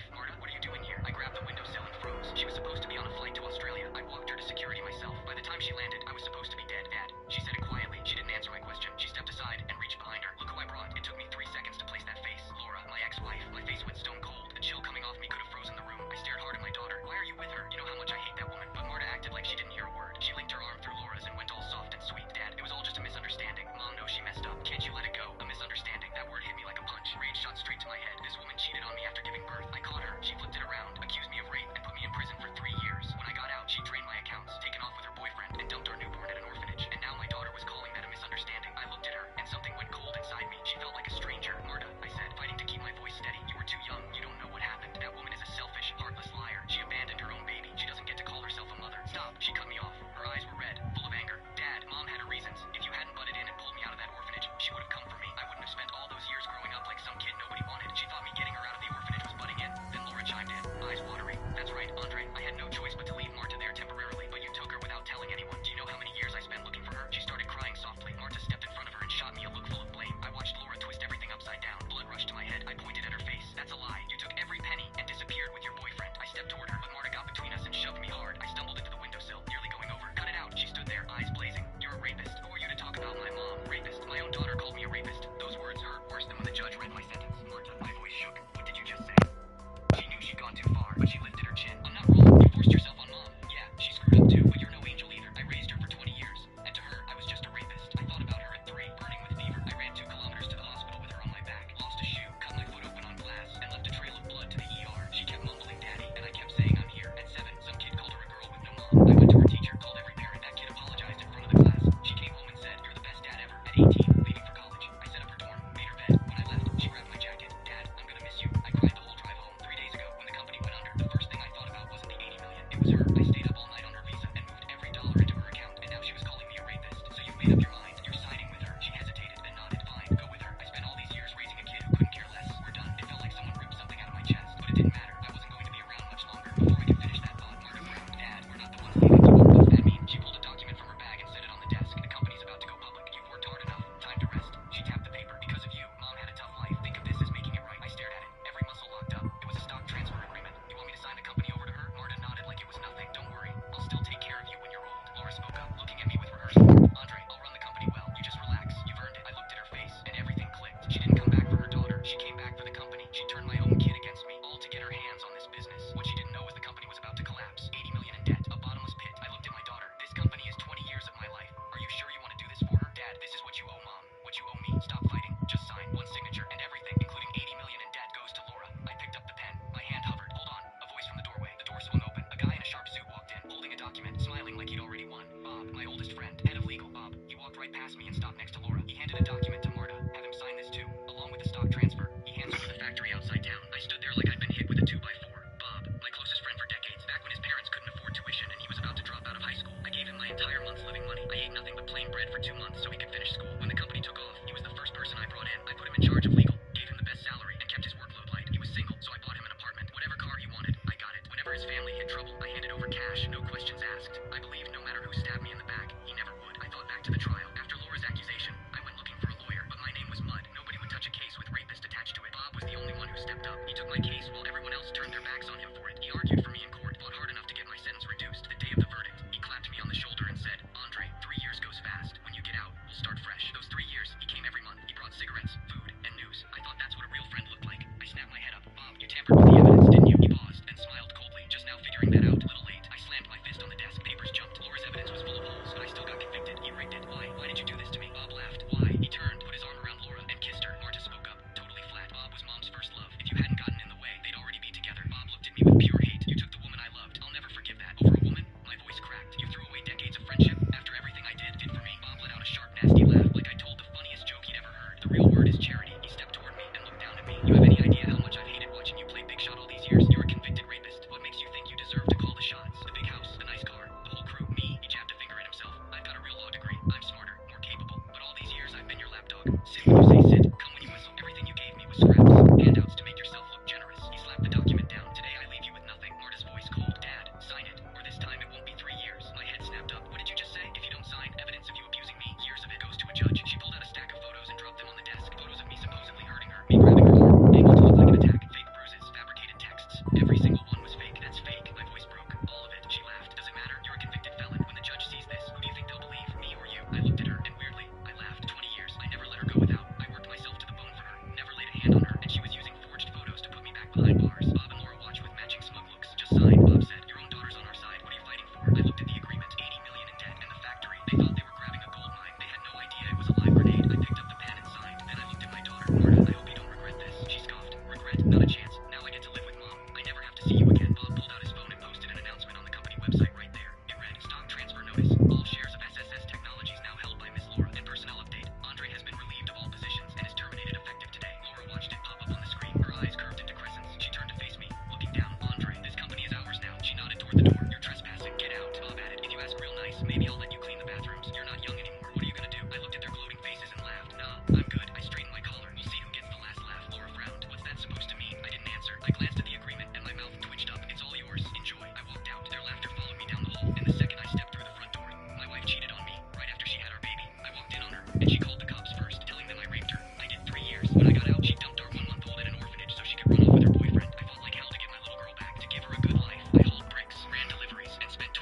didn't matter. I wasn't going to be around much longer. Before I could finish that thought, Marta frowned. Dad, we're not the ones leaving you. What's that mean? She pulled a document from her bag and set it on the desk. The company's about to go public. You've worked hard enough. Time to rest. She tapped the paper. Because of you, Mom had a tough life. Think of this as making it right. I stared at it. Every muscle locked up. It was a stock transfer agreement. You want me to sign the company over to her? Marta nodded like it was nothing. Don't worry. I'll still take care of you when you're old. Laura spoke up, looking at me with rehearsal. Andre, I'll run the company well. You just relax. You've earned it. I looked at her face, and everything clicked. She didn't come back for her daughter. She came back for the company. She turned my own kid against me, all to get her hands on this business. What she didn't know was the company was about to collapse. 80 million in debt, a bottomless pit. I looked at my daughter. This company is 20 years of my life. Are you sure you want to do this for her? Dad, this is what you owe Mom. What you owe me. Stop fighting. Just sign. One signature, and everything, including 80 million in debt, goes to Laura. I picked up the pen. My hand hovered. Hold on. A voice from the doorway. The door swung open. A guy in a sharp suit walked in, holding a document, smiling like he'd already won. Bob, my oldest friend, head of legal. Bob. He walked right past me and stopped next to Laura. He handed a document to Marta. Have him sign this too, along with the stock transfer. He hands over the factory outside town. I stood there like I'd been hit with a 2x4. Bob, my closest friend for decades, back when his parents couldn't afford tuition and he was about to drop out of high school. I gave him my entire month's living money. I ate nothing but plain bread for 2 months so he could finish school. When the company took off, he was the first person I brought in. I put him in charge of legal, gave him the best salary, and kept his workload light. He was single, so I bought him an apartment. Whatever car he wanted, I got it. Whenever his family hit trouble, I handed over cash, no questions asked. I believed no matter who stabbed me in the back, he never would. I thought back to the trial. After Laura's accusation, I went looking for a lawyer, but my name was Mud. Nobody would touch a case with rapist attached to it. Bob was the only one who stepped up. He took my case while everyone else turned their backs on him for it. He argued for me in court, fought hard enough to get my sentence reduced. The day of the verdict, he clapped me on the shoulder and said, Andre, 3 years goes fast. When you get out, we'll start fresh. Those 3 years, he came every month. He brought cigarettes, food, and news. I thought that's what a real friend looked like. I snapped my head up. Bob, you tampered with the evidence, didn't you? He paused, then smiled coldly, just now figuring that out. Little late. I slammed my fist on the desk. Papers jumped. Laura's evidence was full of holes, but I still got convicted. He rigged it. Why? Why did you do this to me? Bob laughed. Why? He turned, put his arm around Laura, and kissed her. Marta spoke up, totally flat. Bob was Mom's first love. If you hadn't gotten in the way, they'd already be together. Bob looked at me with pure hate. You took the woman I loved. I'll never forgive that. Over a woman? My voice cracked. You threw away decades of friendship after everything I did for me. Bob let out a sharp, nasty laugh, like I told the funniest joke he'd ever heard. The real word is charity. He stepped toward me and looked down at me. You have any idea how much I've hated watching you play big shot all these years? You're a convicted rapist. What makes you think you deserve to call the shots? The big house, the nice car, the whole crew. Me. He jabbed a finger at himself. I've got a real law degree. I'm smarter, more capable. But all these years I've been your lapdog. Sit when you say sit. Come when you whistle. Everything you gave me was scraps. Handouts to make yourself look generous. He slapped the document down. Today I leave you with nothing. Marta's voice cold. Dad, sign it. Or this time it won't be 3 years. My head snapped up. What did you just say? If you don't sign, evidence of you abusing me, years of it goes to a judge. She pulled out a stack of photos and dropped them on the desk. Photos of me supposedly hurting her. Me grabbing her arm. Angled to look like an attack. Fake bruises. Fabricated texts. Every single one was fake. That's fake. My voice broke. All of it. She laughed. Does it matter? You're a convicted felon. When the judge sees this, who do you think they'll believe? Me or you? I looked at her, and weirdly, I laughed. 20 years. I never let her go without. I worked myself to the bone for her. Never laid a hand on her. And she was using forged photos to put me back behind bars. Bob and Laura watched with matching smug looks. Just sign, Bob said. Your own daughter's on our side. What are you fighting for? I looked at the agreement. 80 million in debt and the factory. They thought they were grabbing a gold mine. They had no idea it was a live grenade. I picked up the pen and signed. Then I looked at my daughter. Marta, I hope you don't regret this. She scoffed. Regret? Not a chance. Now I get to live with Mom. I never have to see you again. Bob pulled out his phone and posted an announcement on the company website right there. It read, stock transfer notice. All shares of SSS Technologies now held by Miss Laura. And personnel update. Andre has been relieved of all positions and is terminated effective today. Laura watched it pop up on the screen. Her eyes curved into crescents. She turned to face me, looking down. Andre, this company is ours now. She nodded toward the door. You're trespassing. Get out. Bob added, if you ask real nice, maybe I'll let you clean the bathrooms. You're not young anymore. What are you gonna do? I looked at their gloating faces and laughed. Nah, I'm good. I straightened my collar. We'll see who gets the last laugh. Laura frowned. What's that supposed to mean? I didn't answer. I glanced at the agreement and my mouth twitched up. It's all yours. Enjoy. I walked out. Their laughter followed me down the hall. And the second I stepped through the front door, my wife cheated on me right after she had our baby. I walked in on her and she called the cops first, telling them I raped her. I did 3 years. When I got out, she dumped our 1-month-old at an orphanage so she could run off with her boyfriend. I fought like hell to get my little girl back, to give her a good life. I hauled bricks, ran deliveries, and spent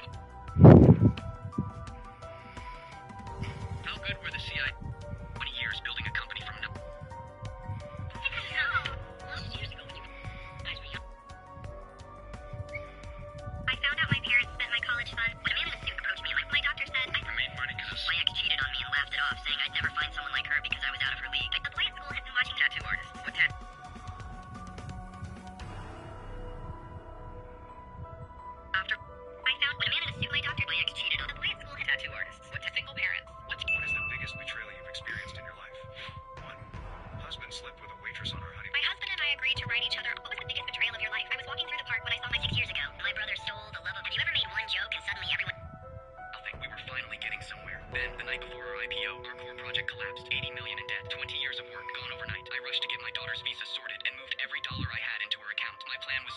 How good were the CI 20 years building a company from nothing? I found out my parents spent my college fund. When a man in a suit approached me, my doctor said I made money because my ex cheated on me and laughed it off, saying I'd never find someone like her because I was out of her league. The boy at school had been watching tattoo artists. What tattoo? After I found when a man in a suit, my doctor, my ex cheated on the boy at school had tattoo artists. What single parents? What is the biggest betrayal you've experienced in your life? 1. Husband slept with a waitress on her honeymoon. My husband and I agreed to write each other. What was the biggest betrayal of your life? I was walking through the park when I saw my 6 years ago. My brother stole the love of. Have you ever made one joke and suddenly everyone? Nothing. We were finally getting somewhere. Then, the night before our IPO, our core project collapsed. 80 million in debt. 20 years of work gone overnight. I rushed to get my daughter's visa sorted and moved every dollar I had into her account. My plan was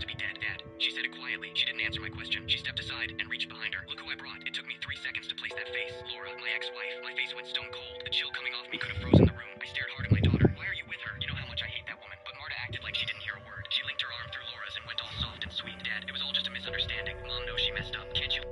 supposed to be dead, Dad. She said it quietly. She didn't answer my question. She stepped aside and reached behind her. Look who I brought. It took me 3 seconds to place that face. Laura, my ex-wife. My face went stone cold. The chill coming off me could have frozen the room. I stared hard at my daughter. Why are you with her? You know how much I hate that woman. But Marta acted like she didn't hear a word. She linked her arm through Laura's and went all soft and sweet. Dad, it was all just a misunderstanding. Mom knows she messed up. Can't you?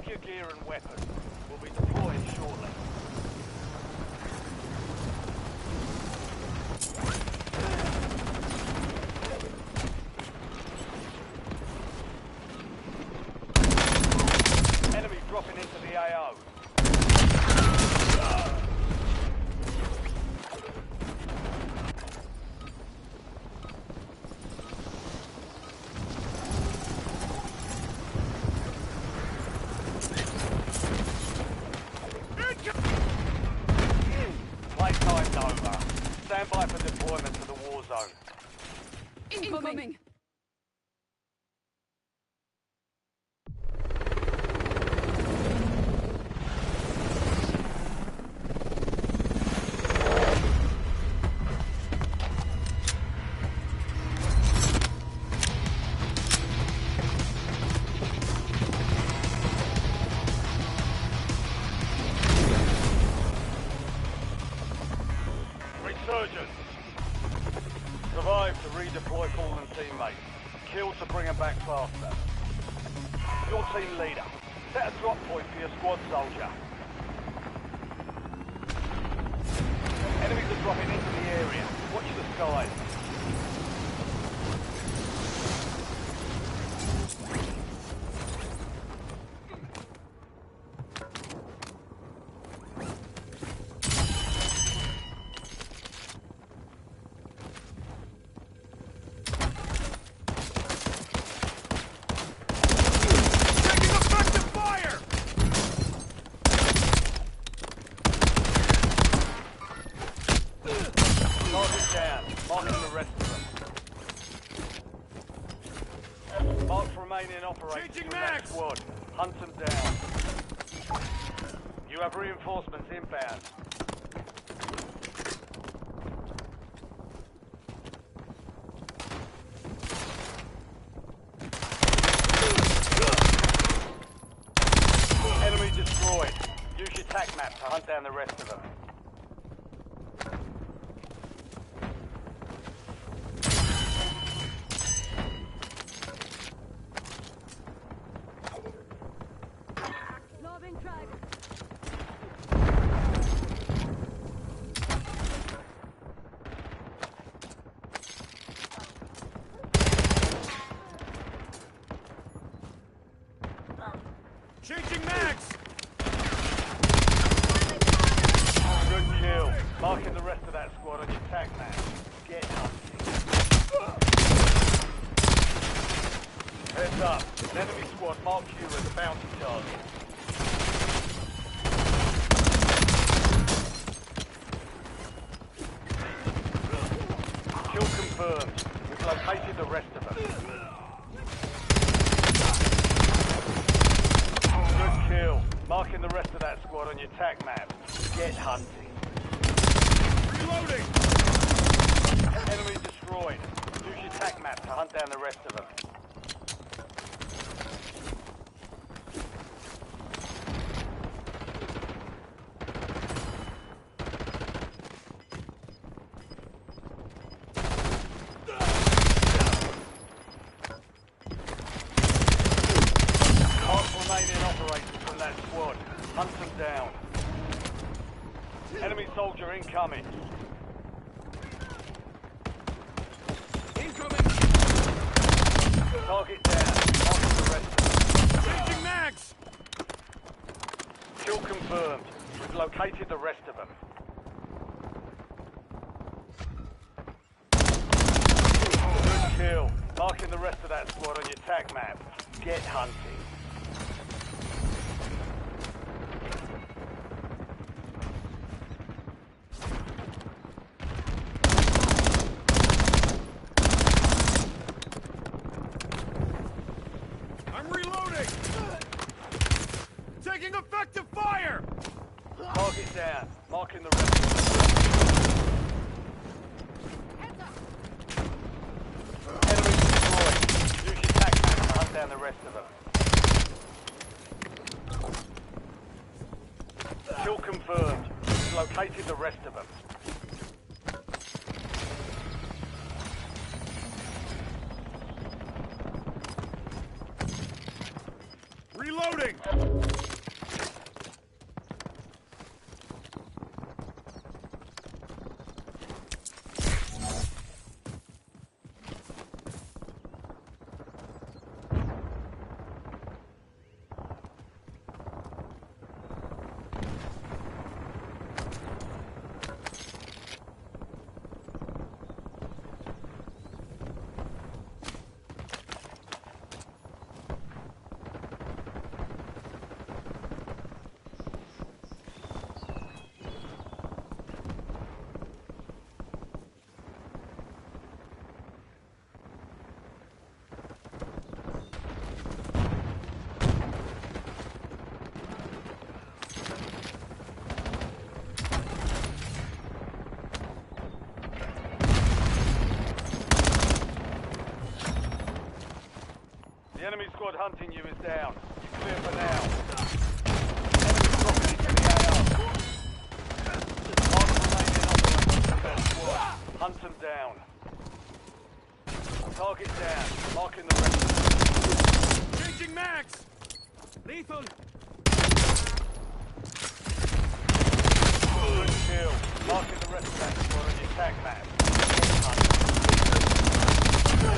your gear and weapons. We'll be deployed shortly. Enemy dropping into the AO. Playtime's over. Stand by for deployment to the war zone. Incoming! Resurgence. Survive to redeploy fallen teammates. Kill to bring them back faster. Your team leader. Set a drop point for your squad soldier. Enemies are dropping into the area. Watch the skies. Target down. Marking the rest of them. Marks remaining operators from that squad. Hunt them down. You have reinforcements inbound. Enemy destroyed. Use your tac map to hunt down the rest of them. Changing mags! Good kill. Marking the rest of that squad on your tac map. Get hunting. Heads up. An enemy squad marks you as a bounty target. Kill confirmed. We've located the rest of them. Good kill. Marking the rest of that squad on your tac map. Get hunting. Reloading! Enemy destroyed. Use your tac map to hunt down the rest of them. Remaining operators from that squad. Hunt them down. Enemy soldier incoming. Incoming! Target down. Marking the rest of them. Changing mags! Kill confirmed. We've located the rest of them. Good kill. Marking the rest of that squad on your tac map. Get hunting. I'm reloading! Taking effective fire! Target down. Marking the rest of them. Enemy destroyed. Use your tac map to hunt down the rest of them. Kill confirmed. We've located the rest of them. Reloading! enemy squad hunting you is down. You're clear for now. Enemy dropping into the AO. Mark remaining operators from their squad. Hunt them down. Target down. Marking the rest of them. Changing max! Lethal! Good kill. Marking the rest of that squad on your tag map.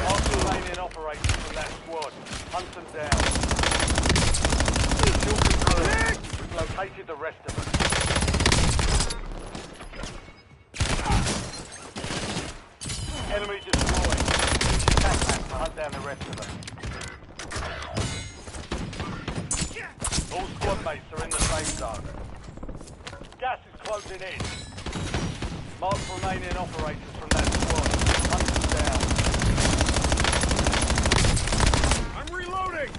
Mark remaining operators from that squad. Hunt them down. Kill confirmed. We've located the rest of them. Enemy destroyed. Use your tag map to hunt down the rest of them. All squad mates are in the safe zone. Gas is closing in. Mark remaining operators from that squad. Hunt them down. I'm reloading!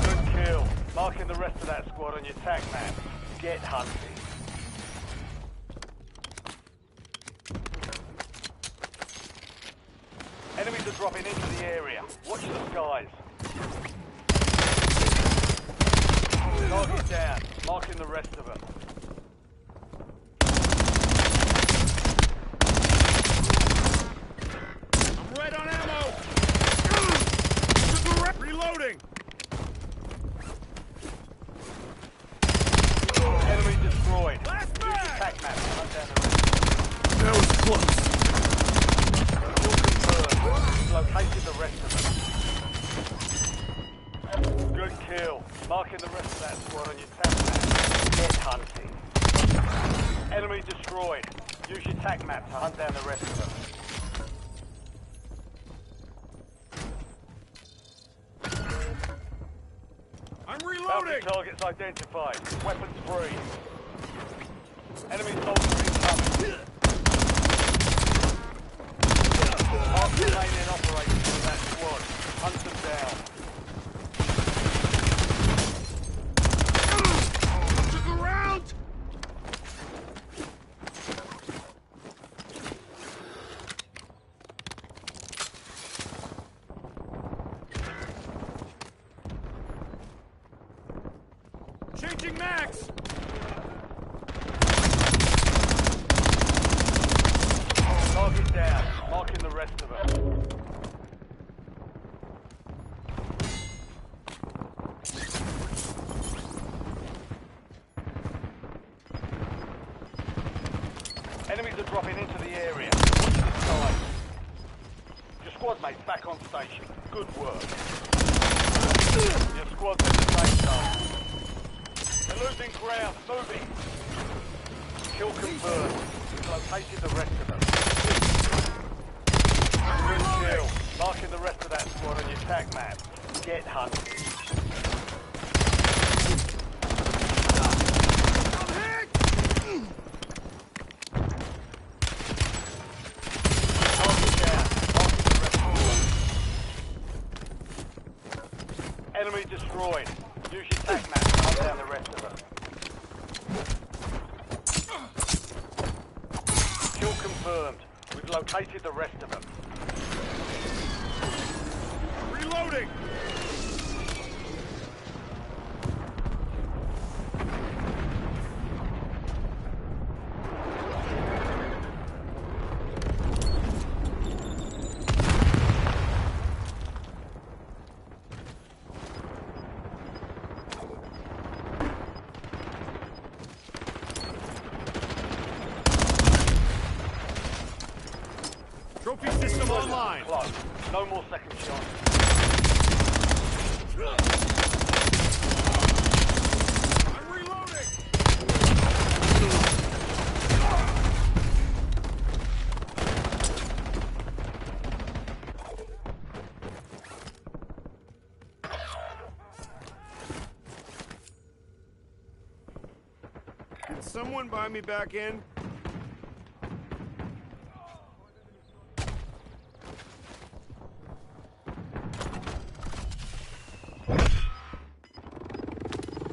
Good kill. Marking the rest of that squad on your tag map. Get hunting. Enemies are dropping into the area. Watch the skies. Target down. Marking the rest of them. I'm red on ammo! Reloading! Enemy destroyed. Last Use your mag! tag map to hunt down the rest. That was close. Kill confirmed. We've located the rest of them. Good kill. Marking the rest of that squad on your tag map. Get hunting. Enemy destroyed. Use your tag map to hunt down the rest of them. I'm Bounty reloading! targets identified. Weapons free. Enemy soldiers incoming. Mark remaining operators from that squad. Hunt them down. Took a round! Changing max! Target down. Marking the rest of them. Enemies are dropping into the area. Watch the side. Your squad mates back on station. Good work. Your squad's in the safe zone. They're losing ground. Moving. Kill confirmed. We've located the rest of them. Good kill. Marking the rest of that squad on your tag map. Get hunting. I'm hit! Target down. Marking the rest of them. Enemy destroyed. Use your tag map to hunt down the rest of them. Kill confirmed. We've located the rest of them. Reloading! Trophy system online! Close. No more second shots. I'm reloading! Can someone buy me back in?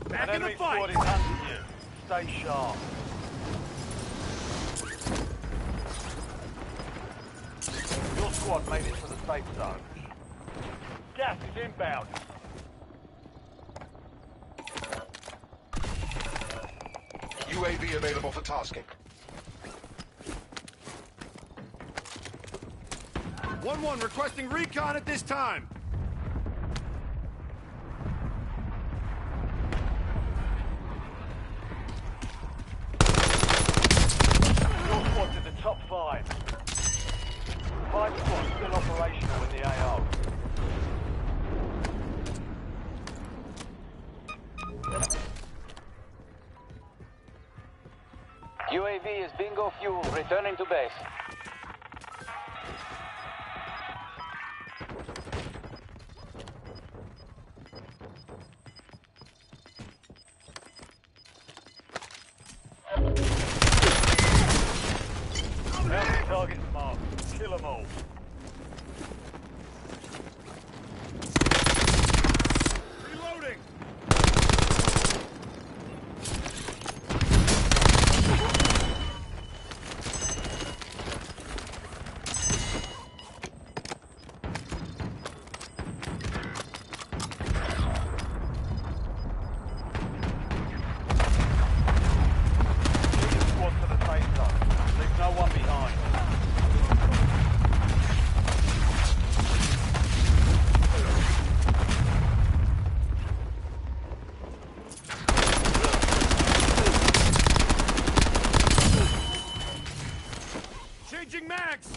Back in the Enemy fight! squad is hunting you. Stay sharp. Your squad made it to the safe zone. Gas is inbound. UAV available for tasking. 1-1 requesting recon at this time. Your squad to the top 5. 5 squads still operational in the AO. UAV is bingo fuel, returning to base. Bounty targets marked. Kill them all. Reloading. Lead the squad to the safe zone. Leave no one behind. Changing mags.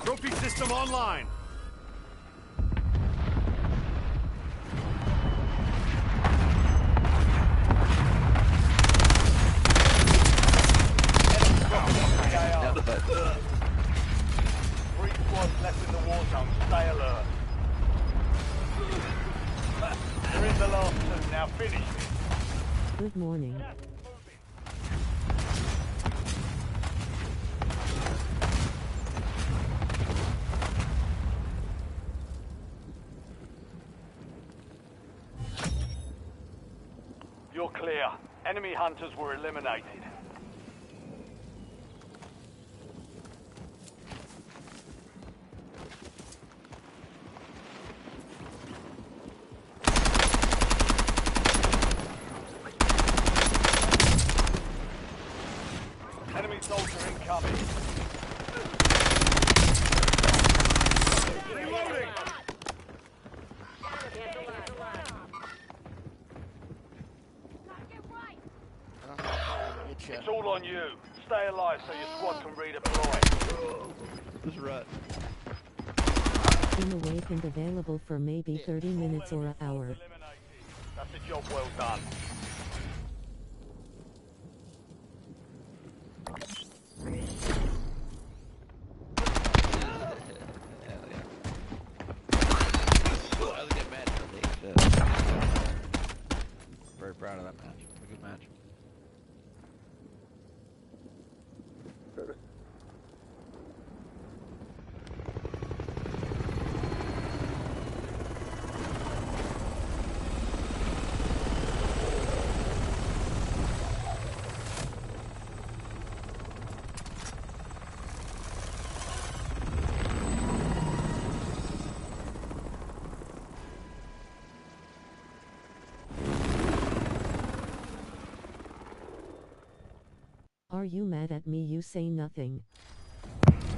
Trophy system online. Three squads left in the war zone. Stay alert. You're in the last two. Now finish it. Good morning. You're clear. Enemy hunters were eliminated. Enemy soldier incoming. Reloading. It's all on you. Stay alive so your squad can redeploy. This rut. In awakened available for maybe 30 minutes or an hour. That's a job well done. That was a good match. Shit. Very proud of that match. A good match. Are you mad at me? You say nothing.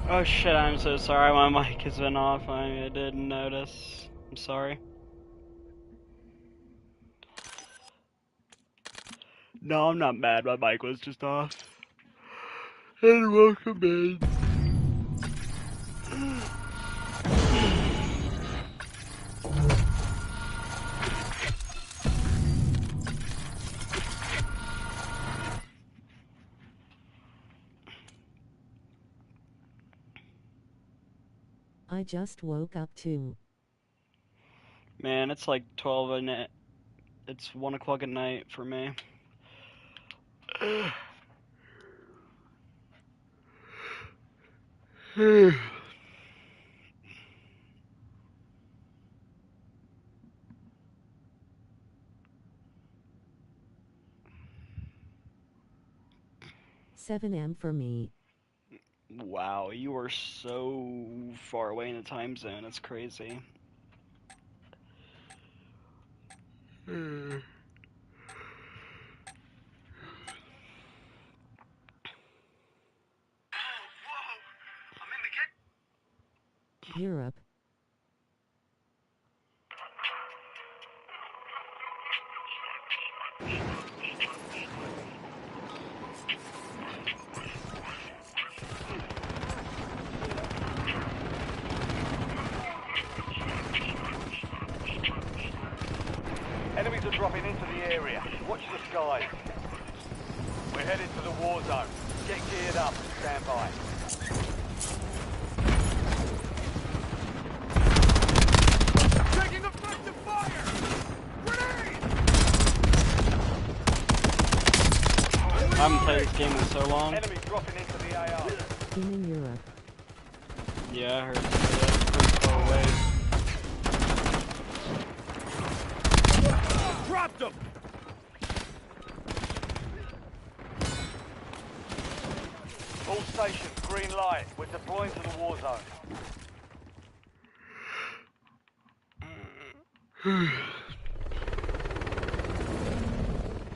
Oh shit, I'm so sorry, my mic has been off. I didn't notice. I'm sorry. No, I'm not mad, my mic was just off. And welcome in. I just woke up too. Man, it's like 12 and it's 1 o'clock at night for me. 7 a.m. for me. Wow, you are so far away in the time zone. It's crazy. Europe. Enemies are dropping into the area. Watch the skies. We're headed to the war zone. Get geared up and stand by. Taking effective fire! Grenade! I haven't played this game in so long. Enemy dropping into the AR. In Europe. Yeah, I heard it's pretty far away. Dropped them! All stations, green light. We're deploying to the war zone.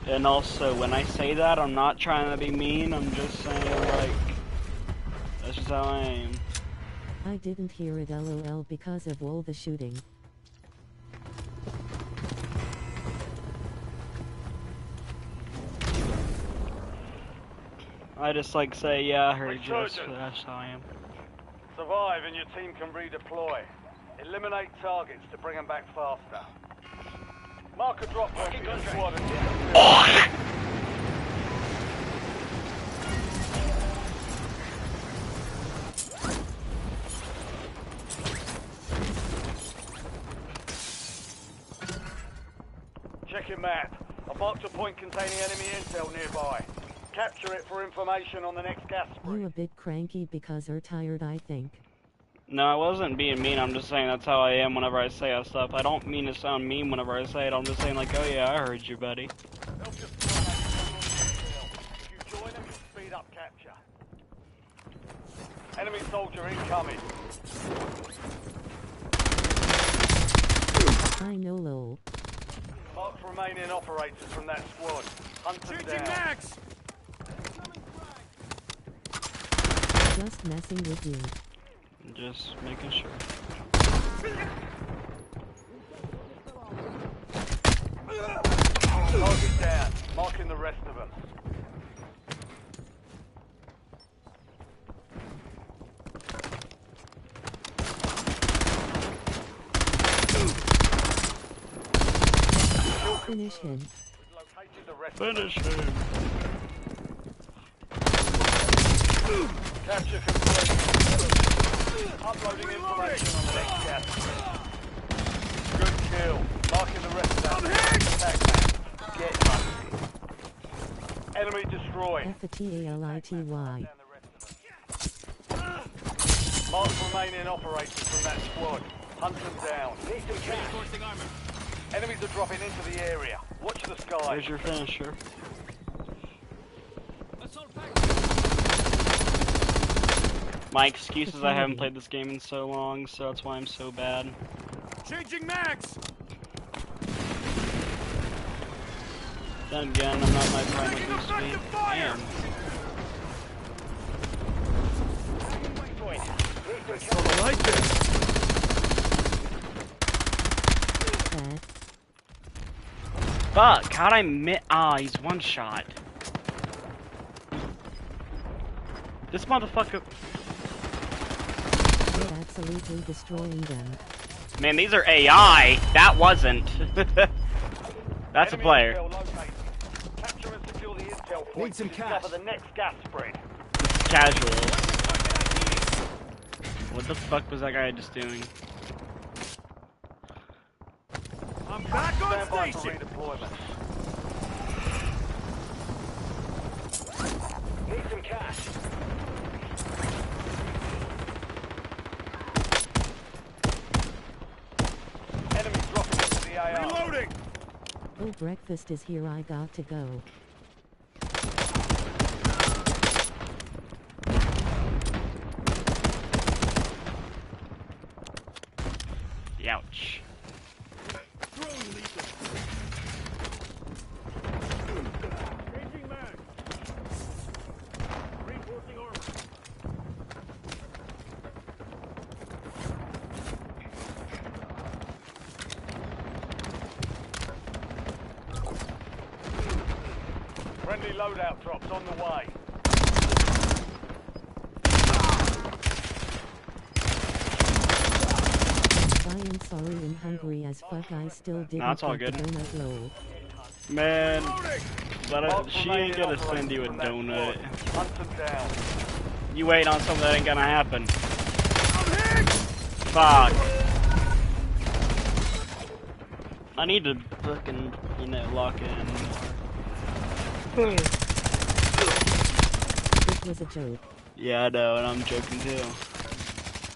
And also, when I say that, I'm not trying to be mean. I'm just saying, like, that's just how I am. I didn't hear it LOL because of all the shooting. I just like say, yeah, I heard you. That's how I am. Survive and your team can redeploy. Eliminate targets to bring them back faster. Mark a drop point for your squad and get the Check your map. I've marked a point containing enemy intel nearby. Capture it for information on the next gas spree. You a bit cranky because you're tired, I think. No, I wasn't being mean. I'm just saying that's how I am whenever I say that stuff. I don't mean to sound mean whenever I say it. I'm just saying like, oh yeah, I heard you, buddy. If you join them, you speed up capture. Enemy soldier incoming. I know lol. Mark remaining operators from that squad. Hunt them down. Max! Just messing with you. Just making sure. Target down. Marking the rest of them. Finish him. Finish him. Capture complete. Uploading information on the next gas. Good kill. Marking the rest of that. Attack map. Get hunted. Enemy destroyed. F-A-T-A-L-I-T-Y. Mark remaining operators from that squad. Hunt them down. Enemies are dropping into the area. Watch the skies. Where's your finisher? My excuse is I haven't played this game in so long, so that's why I'm so bad. Changing max! Then again, I'm not my prime with this speed. Damn. I like this! Fuck, how'd I miss? Ah, he's one shot. This motherfucker. We're absolutely destroying them. Man, these are AI. That wasn't. That's a player. Capture and secure the intel point. Need some cash. Cover the next gas spread. Casual. What the fuck was that guy just doing? I'm back on Stand by for station! redeployment. Need some cash. Enemy dropping into the AR. Reloading! Oh, breakfast is here, I got to go. Ouch. Changing mag. Reinforcing armor. Friendly loadout drops on the way. I am sorry and hungry as fuck. I still didn't Nah, it's all get the good. donut lol. Man, she ain't gonna send you a donut. Hunt them down. You wait on something that ain't gonna happen. Fuck. I need to fucking, you know, lock in. This was a joke. Yeah, I know, and I'm joking too.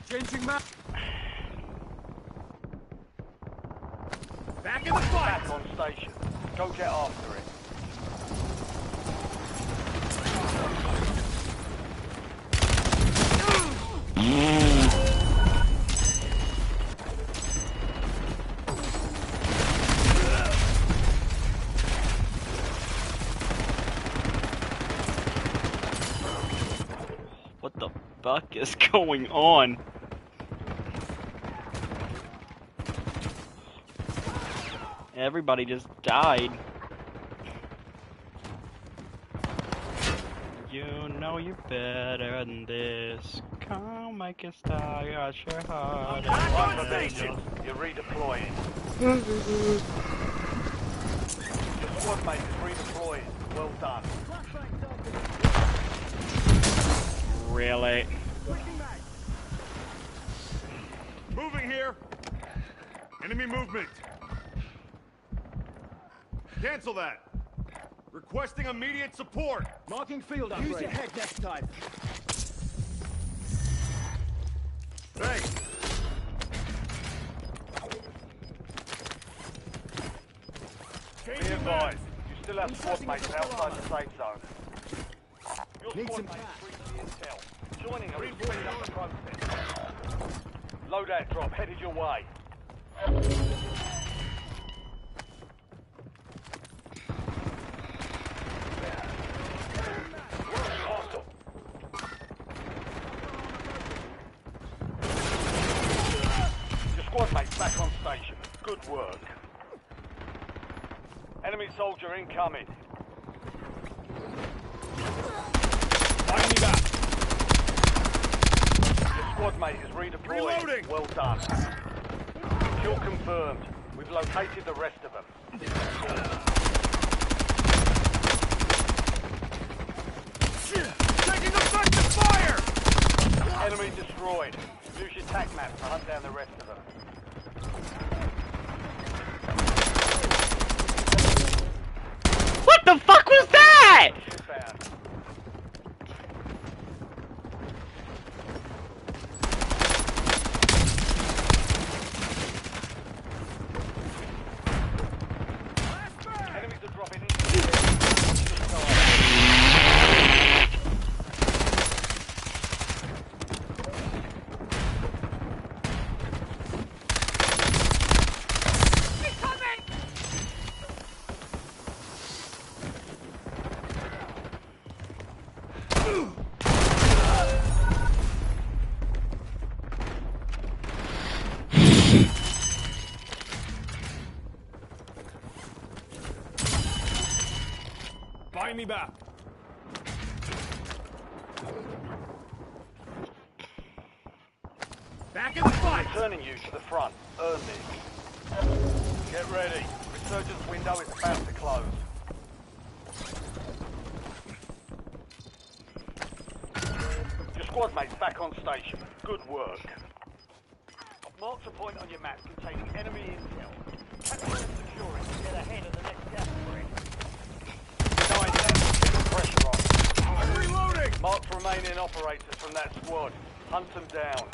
Changing mag. Back in the fight. Back on station. Go get after it. What the fuck is going on? Everybody just died. You know you're better than this. Come make a star, got your heart. You're redeploying. Your squad mate is redeploying. Well done. Really? Moving here. Enemy movement. Cancel that. Requesting immediate support. Marking field upgrade. Use your head next time. Thanks. Be advised, you still have squad mates outside the safe zone. Your squad mates reached the intel. Joining them will speed up the process. Loadout drop headed your way. Your squad mates back on station. Good work. Enemy soldier incoming. Find me back. Your squad mate is redeploying. Reloading. Well done. Kill confirmed. We've located the rest of them. Taking effective fire! Enemy destroyed. Use your tac map to hunt down the rest of them. What the fuck was that? Found. Enemies are dropping into the Find me back. Back in the fight! Returning you to the front. Earn this. Get ready. Resurgence window is about to close. Your squad mates back on station. Good work. I've marked a point on your map containing enemy intel. Capture and secure it to get ahead of the next gas spread. Nine down. Keep the pressure on. I'm reloading! Mark remaining operators from that squad. Hunt them down.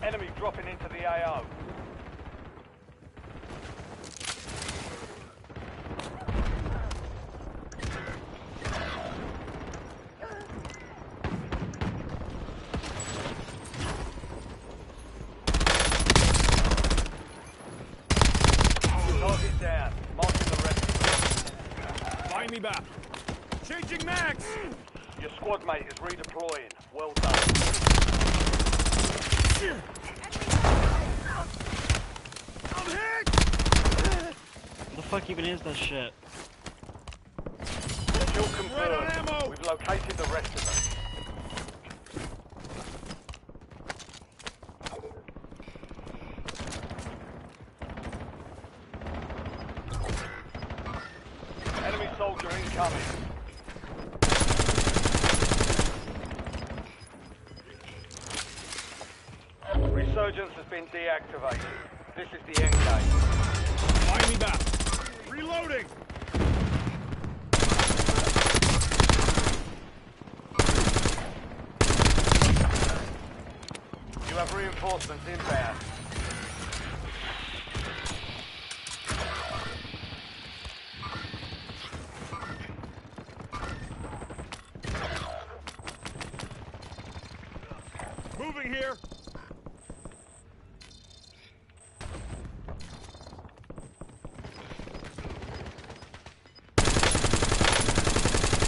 Enemy dropping into the AO. Buying me back. Changing mags! Your squad mate is redeploying. Well done. I'm hit! What the fuck even is that shit? Kill confirmed. We've located the rest of them. Enemy soldier incoming. Resurgence has been deactivated. This is the end game. Buying me back. Reloading! You have reinforcements inbound. Moving here!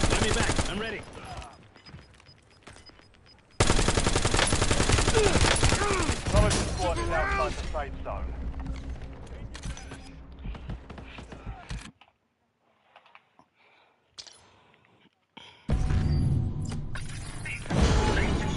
Let me back. I'm ready. Some of the squad is outside the safe zone.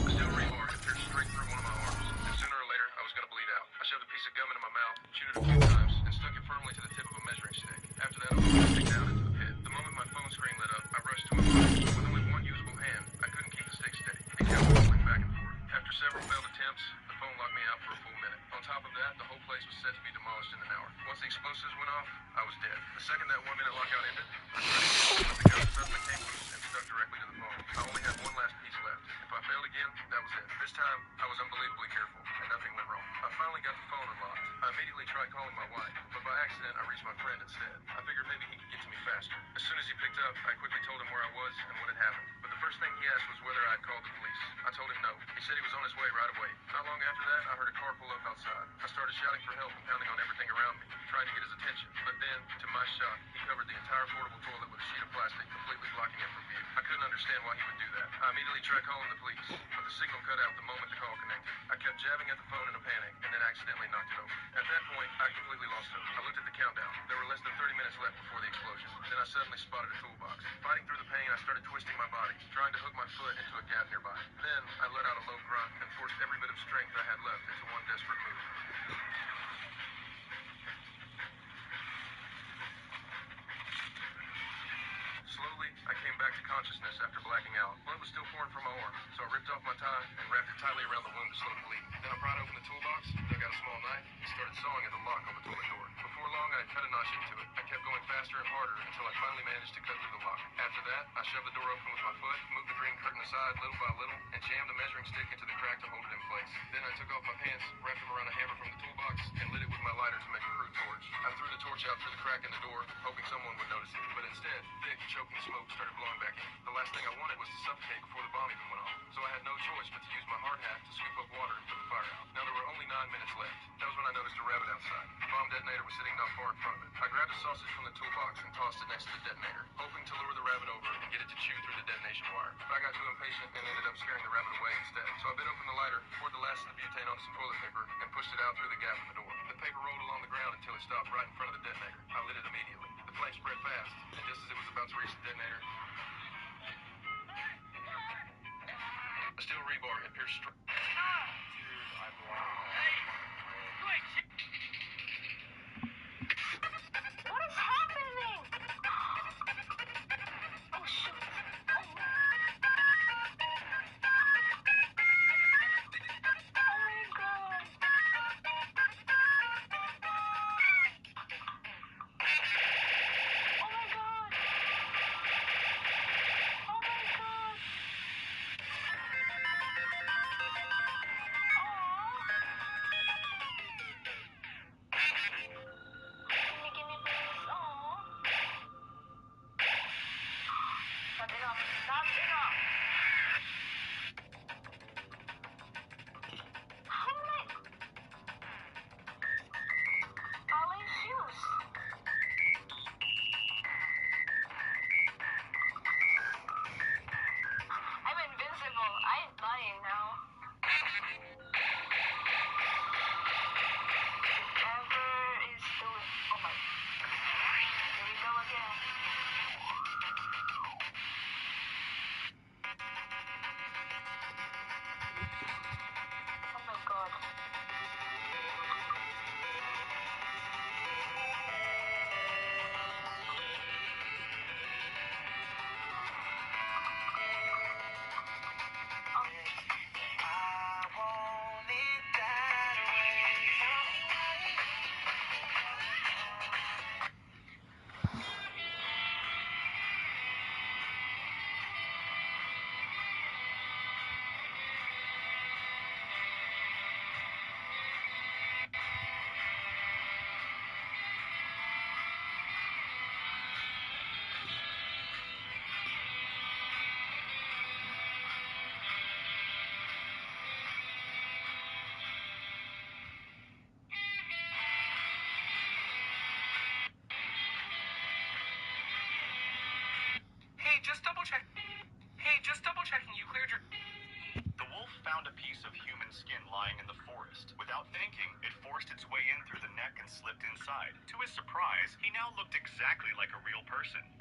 Still rebar. It pierced straight through one of my arms. And sooner or later, I was gonna bleed out. I shoved a piece of gum into my mouth, chewed it a few times, and stuck it firmly to the tip of a measuring stick. After that, I was kicked down into the pit. The moment my phone screen lit up, I rushed to my phone. With only one usable hand, I couldn't keep the stick steady. It kept wobbling back and forth. After several failed attempts, the phone locked me out for a full minute. On top of that, the whole place was set to be demolished in an hour. Once the explosives went off, I was dead. The second that 1 minute lockout ended, I started but the gun suddenly came loose and stuck directly to the phone. I only had one last piece left. If I failed again, that was it. This time, I was unbelievably careful, and nothing went wrong. I finally got the phone unlocked. I immediately tried calling my wife, but by accident, I reached my friend instead. I figured maybe he could get to me faster. As soon as he picked up, I quickly told him where I was and what had happened. But the first thing he asked was whether I had called the police. I told him no. He said he was on his way right away. Not long after that, I heard a car pull up outside. I started shouting for help and pounding on everything around me, trying to get his attention. But then, to my shock, he covered the entire portable toilet with a sheet of plastic, completely blocking it from view. I couldn't understand why he would do that. I immediately tried calling the police, but the signal cut out the moment the call connected. I kept jabbing at the phone in a panic, and then accidentally knocked it over. At that point, I completely lost hope. I looked at the countdown. There were less than 30 minutes left before the explosion. Then I suddenly spotted a toolbox. Fighting through the pain, I started twisting my body, trying to hook my foot into a gap nearby. Then, I let out a low grunt and forced every bit of strength I had left into one desperate move. Slowly, I came back to consciousness after blacking out. Blood was still pouring from my arm, so I ripped off my tie and wrapped it tightly around the wound to slow the bleeding. Then I pried open the toolbox, dug out a small knife, and started sawing at the lock on the toilet door. Before long, I had cut a notch into it. I kept going faster and harder until I finally managed to cut through the lock. After that, I shoved the door open with my foot, moved the green curtain aside little by little, and jammed a measuring stick into the crack to hold it in place. Then I took off my pants, wrapped them around a hammer from the toolbox, and lit it with my lighter to make a crude torch. I threw the torch out through the crack in the door, hoping someone would notice it. But instead, thick, choking smoke started blowing back in. The last thing I wanted was to suffocate before the bomb even went off. So I had no choice but to use my hard hat to scoop up water and put the fire out. Now there were only 9 minutes left. That was when I noticed a rabbit outside. The bomb detonator was sitting not far in front of it. I grabbed a sausage from the toolbox and tossed it next to the detonator, hoping to lure the rabbit over and get it to chew through the detonation wire. But I got too impatient and ended up scaring the rabbit away instead. So I bit open the lighter, poured the last of the butane onto some toilet paper, and pushed it out through the gap in the door. The paper rolled along the ground until it stopped right in front of the detonator. I lit it immediately. The flame spread fast, and just as it was about to reach the detonator, a steel rebar had pierced straight. What is happening? Oh, shoot.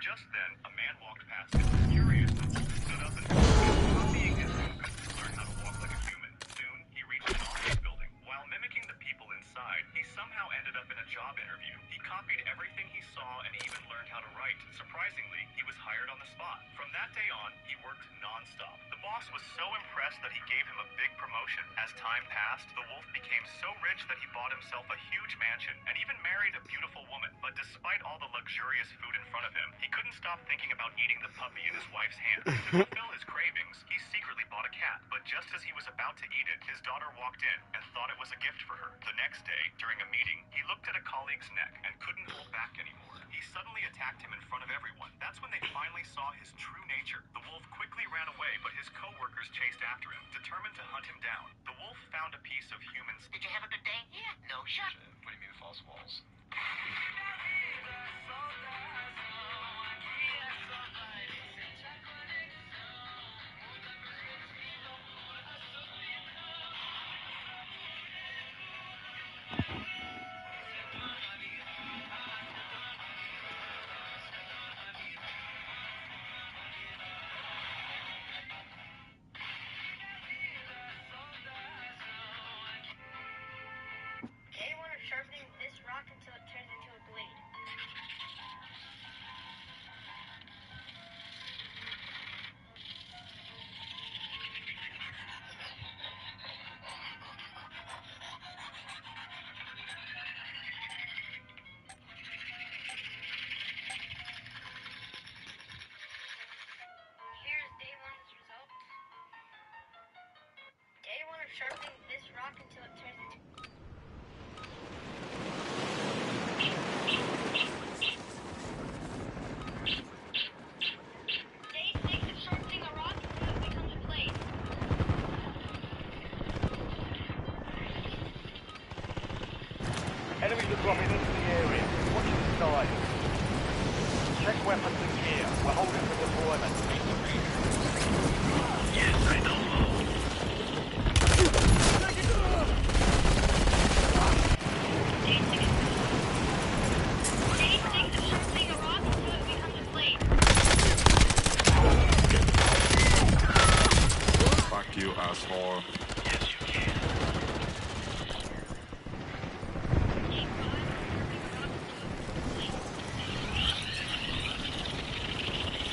Just then, a man walked past and was curious. The wolf stood up and copying his movements to learn how to walk like a human. Soon, he reached an office building. While mimicking the people inside, he somehow ended up in a job interview. He copied everything he saw and even learned how to write. Surprisingly, he was hired on the spot. From that day on, he worked non-stop. The boss was so impressed that he gave him a big promotion. As time passed, the wolf became so rich that he bought himself a huge mansion and even married a beautiful woman. But despite all the luxurious food in front of him, he couldn't stop thinking about eating the puppy in his wife's hand. To fulfill his cravings, he secretly bought a cat. But just as he was about to eat it, his daughter walked in and thought it was a gift for her. The next day, during a meeting, he looked at a colleague's neck and couldn't hold back anymore. He suddenly attacked him in front of everyone. That's when they finally saw his true nature. The wolf quickly ran away, but his co-workers chased after him, determined to hunt him down. The wolf found a piece of human skin. Did you have a good day? Yeah. No shot. What do you mean false walls? Day one of sharpening this rock until it turns into a blade. Here's day one's result. Day one of sharpening this rock until it turns into Day 6 of sharpening a rock until it becomes a blade. Enemies are dropping into the area. Watch the sky. Check weapons and gear. We're holding for deployment. Yes, I know. Day 6 of sharpening a rock until it becomes a blade. Fuck you, asshole. Yes, you can.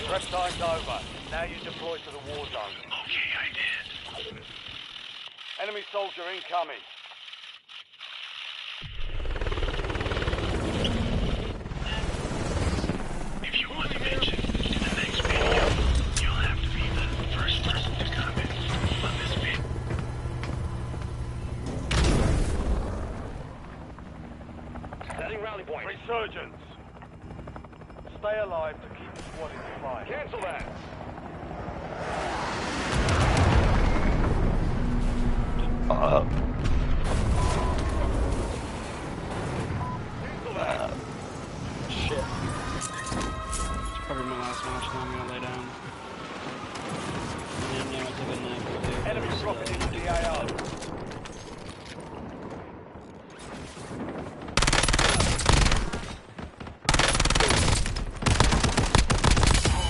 Prep time's over. Now you deploy to the war zone. Okay, I did. Enemy soldier incoming. If you want to mention in the next video, you'll have to be the first person to comment on this video. Setting rally point. Resurgence. Stay alive to keep the squad in flight. Cancel that. Shit. It's probably my last match, now I'm gonna lay down. Yeah, it's a good night, dude. Enemy dropping into the AR.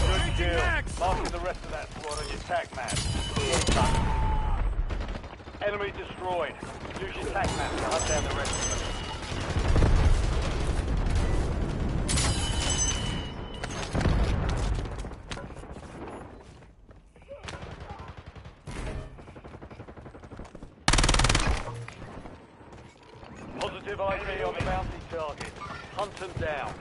Good deal. Marking the rest of that squad on your tac map. Enemy destroyed. Use your tac map to hunt down the rest of them. Positive ID on the bounty target. Hunt them down.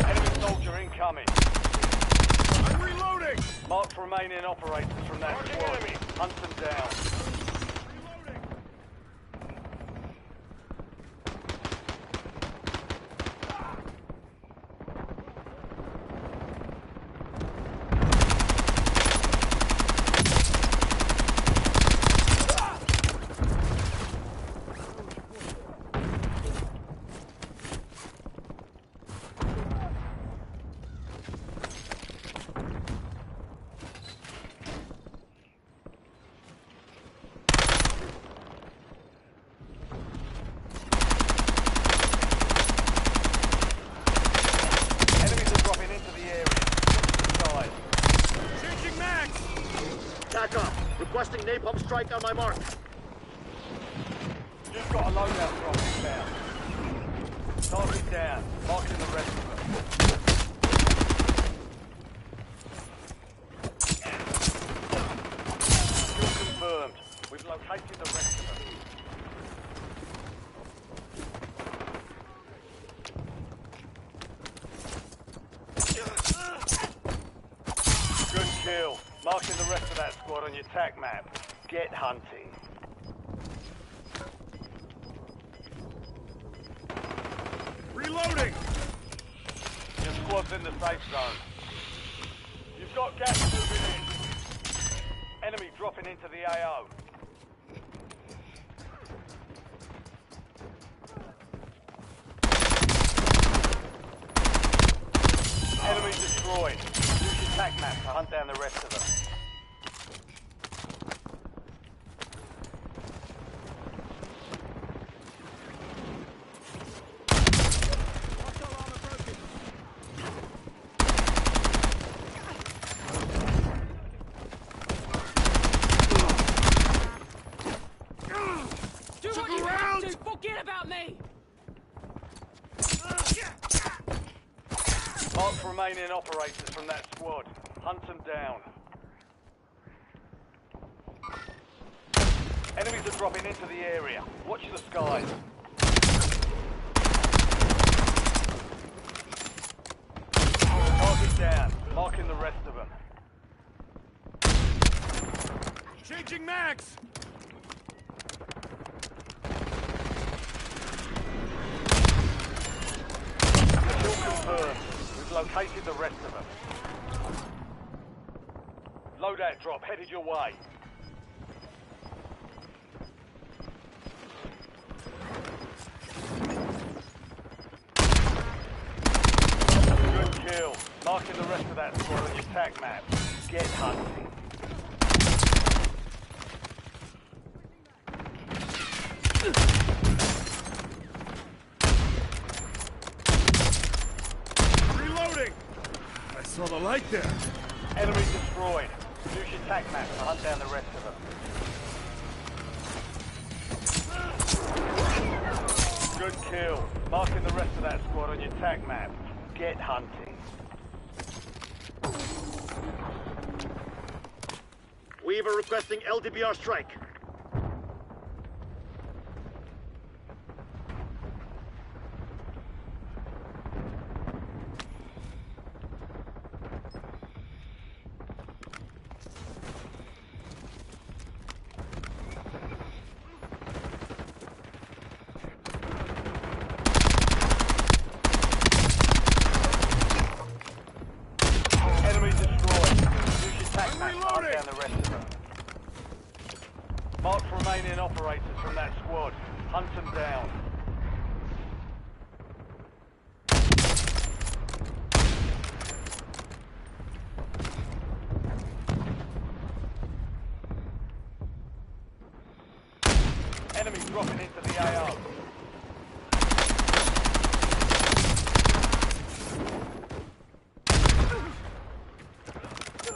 Enemy soldier incoming. I'm reloading! Mark remaining operators from that squad. Hunt them down. napalm strike on my mark. You've got a loadout drop inbound. Target down. Marking the rest of them. Kill confirmed. We've located the rest of them. Good kill. Marking the rest of that squad on your tac map. Get hunting. Reloading! Your squad's in the safe zone. You've got gas moving in. Enemy dropping into the AO. Enemy destroyed. Use your tac map to hunt down the rest of them. Do what you have to! Forget about me! Mark remaining operators from that squad. Hunt them down. Enemies are dropping into the area. Watch the skies. Target down. Marking the rest of them. Changing mags! Kill confirmed. We've located the rest of them. Loadout drop headed your way. Good kill. Marking the rest of that squad on your tac map. Get hunting. Reloading! I saw the light there. Enemy destroyed. Use your tac map to hunt down the rest of them. Good kill. Marking the rest of that squad on your tac map. Get hunting. Weaver requesting LDBR strike. Enemy destroyed. Use your tac map to hunt down the rest of them. Mark remaining operators from that squad. Hunt them down. Enemy dropping into the AO.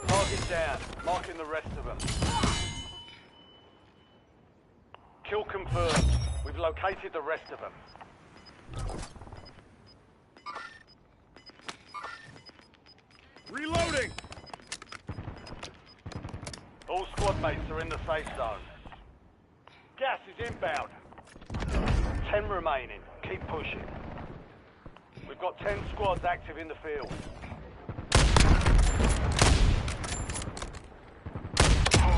Target down. Marking the rest of them. Kill confirmed. We've located the rest of them. Reloading! All squad mates are in the safe zone. Gas is inbound. 10 remaining. Keep pushing. We've got 10 squads active in the field.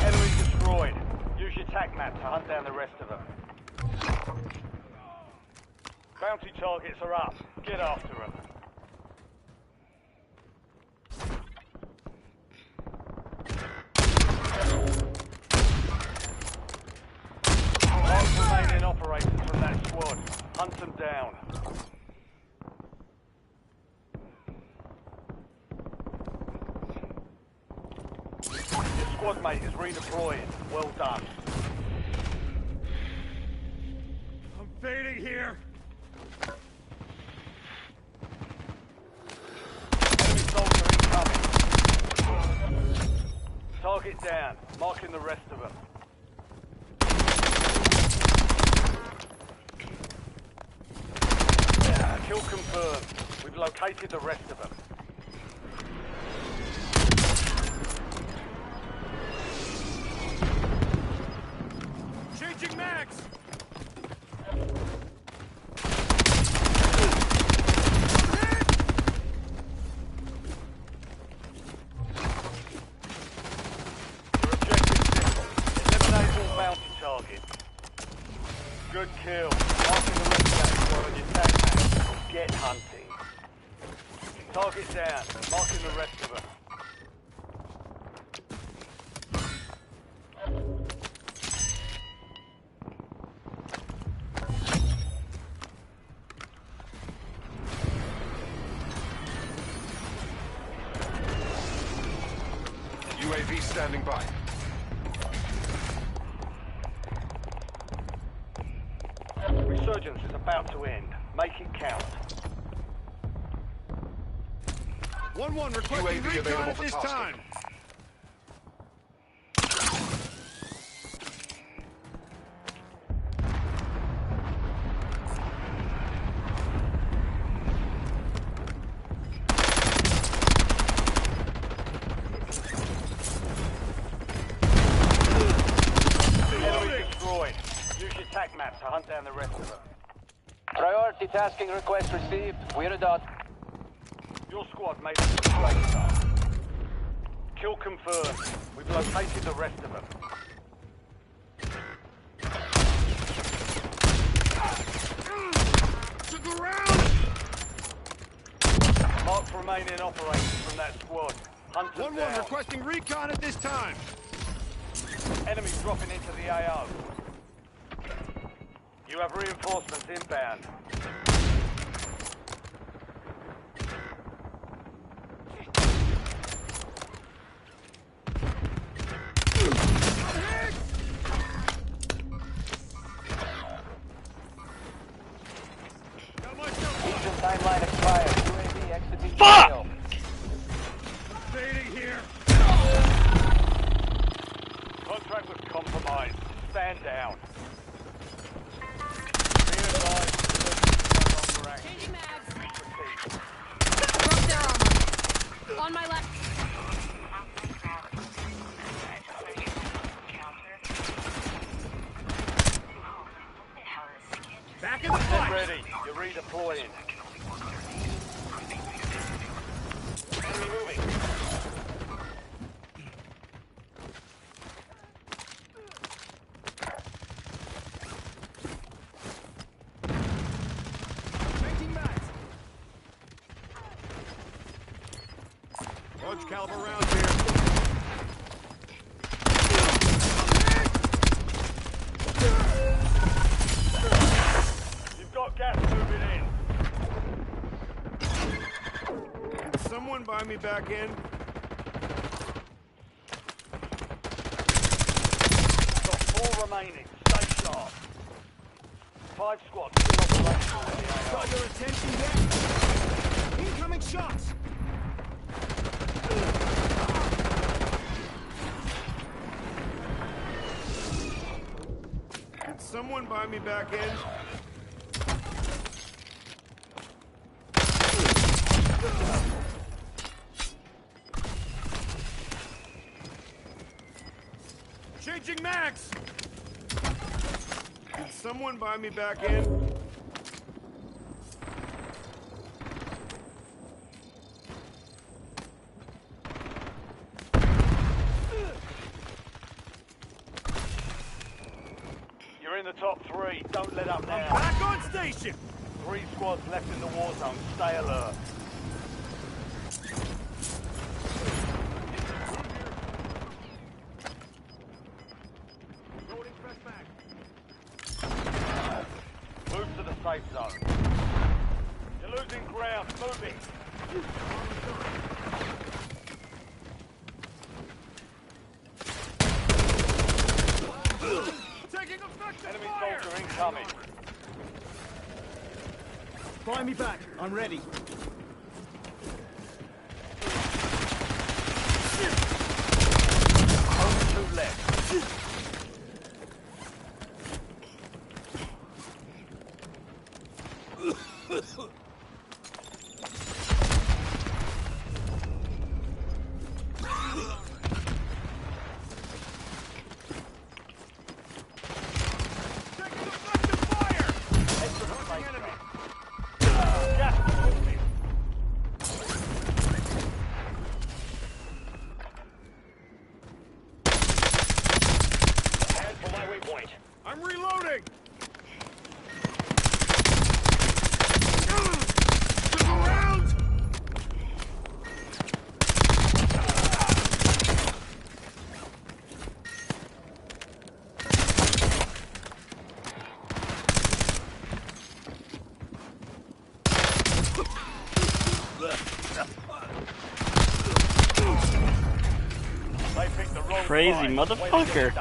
Enemy destroyed. Use your tac map to hunt down the rest of them. Bounty targets are up. Get after them. Mark remaining operators from that squad. Hunt them down. Your squad mate is redeploying. Well done. I'm fading here. Enemy soldier incoming. Target down. Marking the rest of them. Kill confirmed. We've located the rest of them. Changing mags! Your objective simple. Eliminate all bounty targets. Good kill. Marking the rest of that squad on your tag map. Get hunting. Target down. Marking the rest of them. UAV standing by. Resurgence is about to end. Make it count. 1-1 requesting UAV recon available at for this tasking. time. Enemy destroyed. Use your tac map to hunt down the rest of them. Priority tasking request received. We're a dot. Your squad made it to the safe zone. Kill confirmed. We've located the rest of them. To the ground! Mark remaining operators from that squad. Hunt them 1-1 down. requesting recon at this time. Enemies dropping into the AO. You have reinforcements inbound. Mission timeline expired. UAV exiting Fuck! AO. Fading here. Contract was compromised. Stand down. Be advised, delivery is no longer active. Changing mags. Repeat. Broke their armor. On my left. Back in the Get fight. ready. You're redeploying. Enemy moving. Changing mags. Large caliber rounds here. You've got gas moving in. Can someone buy me back in? Got 4 remaining. Stay sharp. 5 squads still operational in the AO. Got your attention yet? Incoming shots! Can someone buy me back in? Changing max! Can someone buy me back in? You're in the top 3. Don't let up now. Back on station! 3 squads left in the war zone. Stay alert. Move to the safe zone. You're losing ground. Moving. Taking effective Enemy fire! soldier incoming. Buy me back. I'm ready. Only 2 left. crazy motherfucker.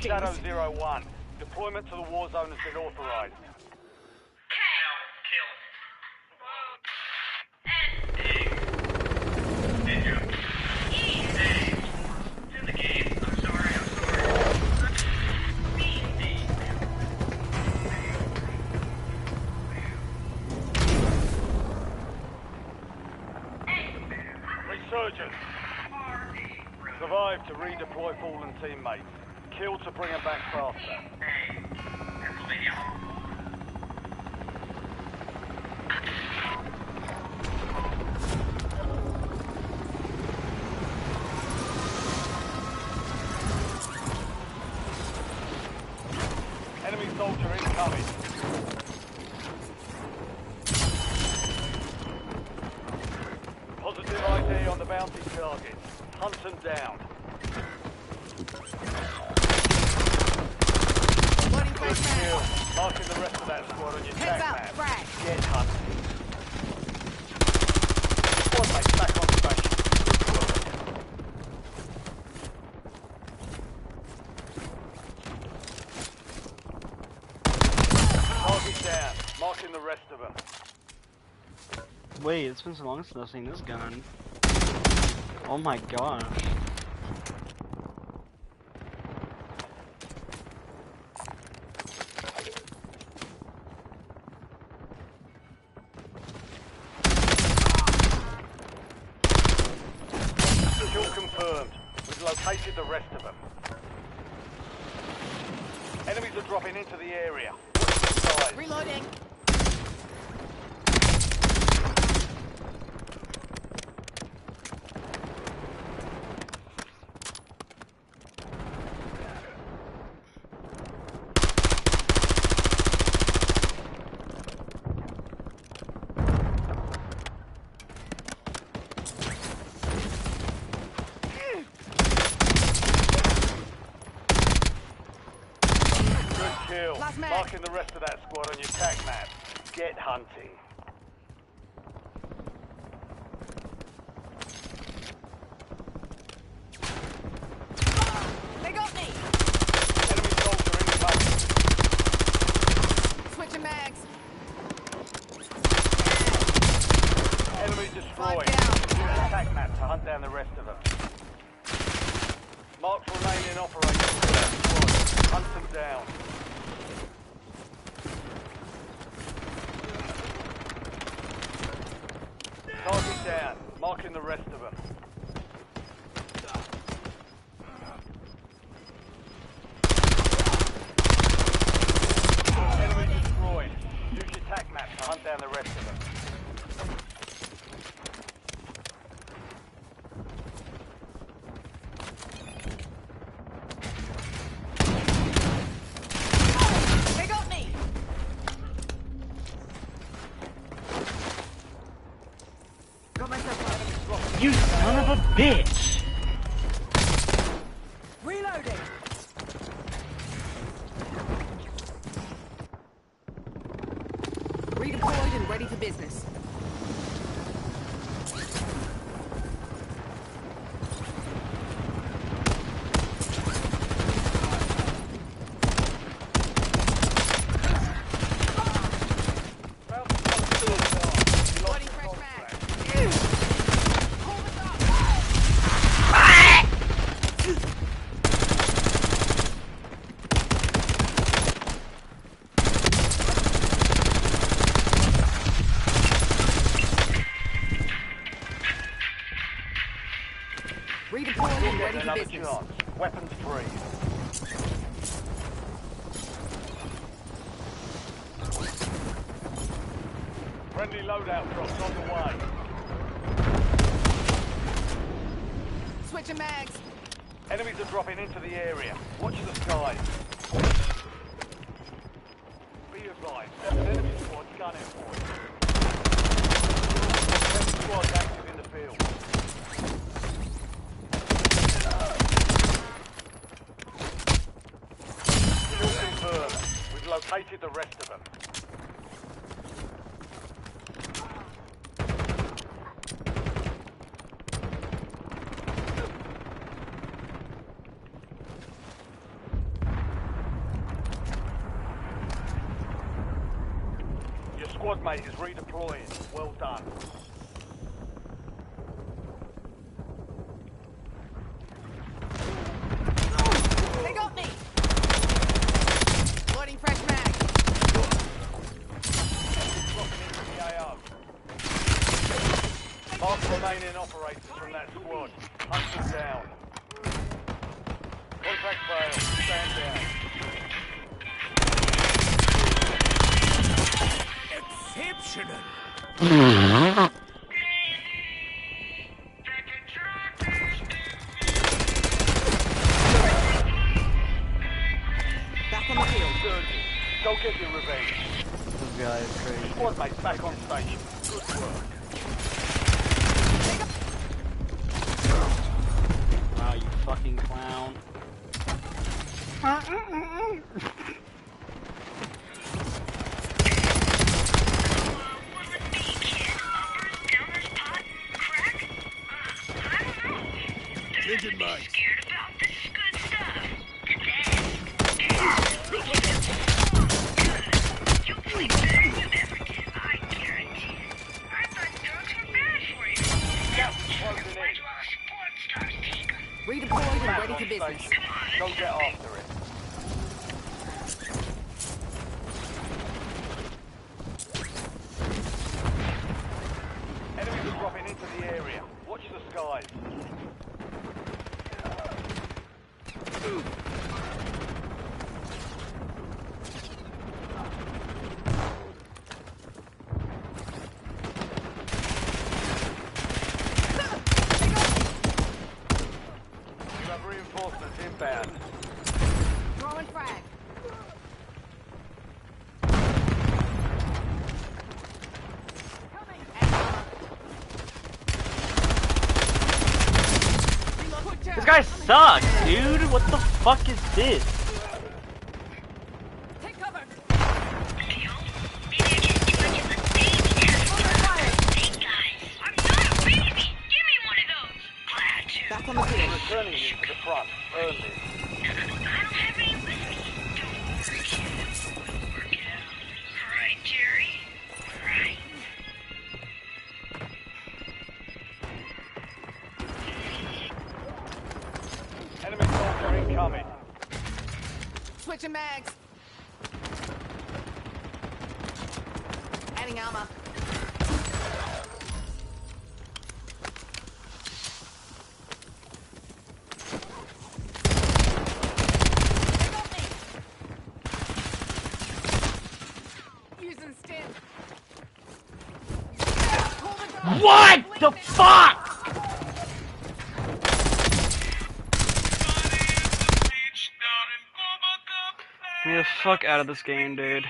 Shadow 01. Deployment to the war zone has been authorized. Resurgence. Survive to redeploy fallen teammates. Kill to bring them back faster. Enemy Positive ID on the bounty target. Hunt them down. Good kill. Marking the rest of that squad on your Heads tac up, map. frag. Get hunting. Squad mates back on station. Target down. Marking the rest of them. Wait, it's been so long since I've seen this gun. Oh my gosh. Kill confirmed. We've located the rest of them. Enemies are dropping into the area. Watch the skies. Reloading. Kill. Last man. Marking the rest of that squad on your tac map. Get hunting. They got me. Enemy soldier incoming. Switching mags. Enemy destroyed. Five down. Use the tac map to hunt down the rest of them. Marks remain in operation for that squad. Hunt them down. Target down. Marking the rest of them. Enemy destroyed. Use your tac map to hunt down the rest of them. They got me. Got myself You son of a bitch! reloading. Redeployed and ready for business. Loading fresh mag. Pull this up. Redeployed and ready for Another business. chance. Weapons free. Friendly loadout drops on the way. Switching mags. Enemies are dropping into the area. Watch the skies. Be advised, there's an enemy squad gunning for you. Enemy squad active in the field. Kill confirmed. We've located the rest of them. Your squad mate is redeploying. Well done. They got me. Loading fresh mag. Dropping into the AO. Mark remaining operators from that squad. Hunt them down. Contract failed. Stand down. Exceptional. Back on the field. Surgeon, go get your revenge. This guy is crazy. Squad mates back on station. Good work. They got Changing minds. Scared about this is good stuff. You'll sleep better than ever did, I guarantee it. I thought drugs were bad for you. Wait while support starts taking. Redeployed and ready for business. Go get after it. Enemies are dropping into the area. Watch the skies. You have reinforcements inbound. Throwing frag. This guy sucks, dude. What the fuck is this? Take cover. Back on the field. Returning you to the front. Earn this. I don't have any with me. Don't worry, kid. We'll work it out. All right, Jerry. All right. Enemy soldier incoming. Switching mags. Adding ammo. Using stim. What the fuck? Get the fuck out of this game, dude.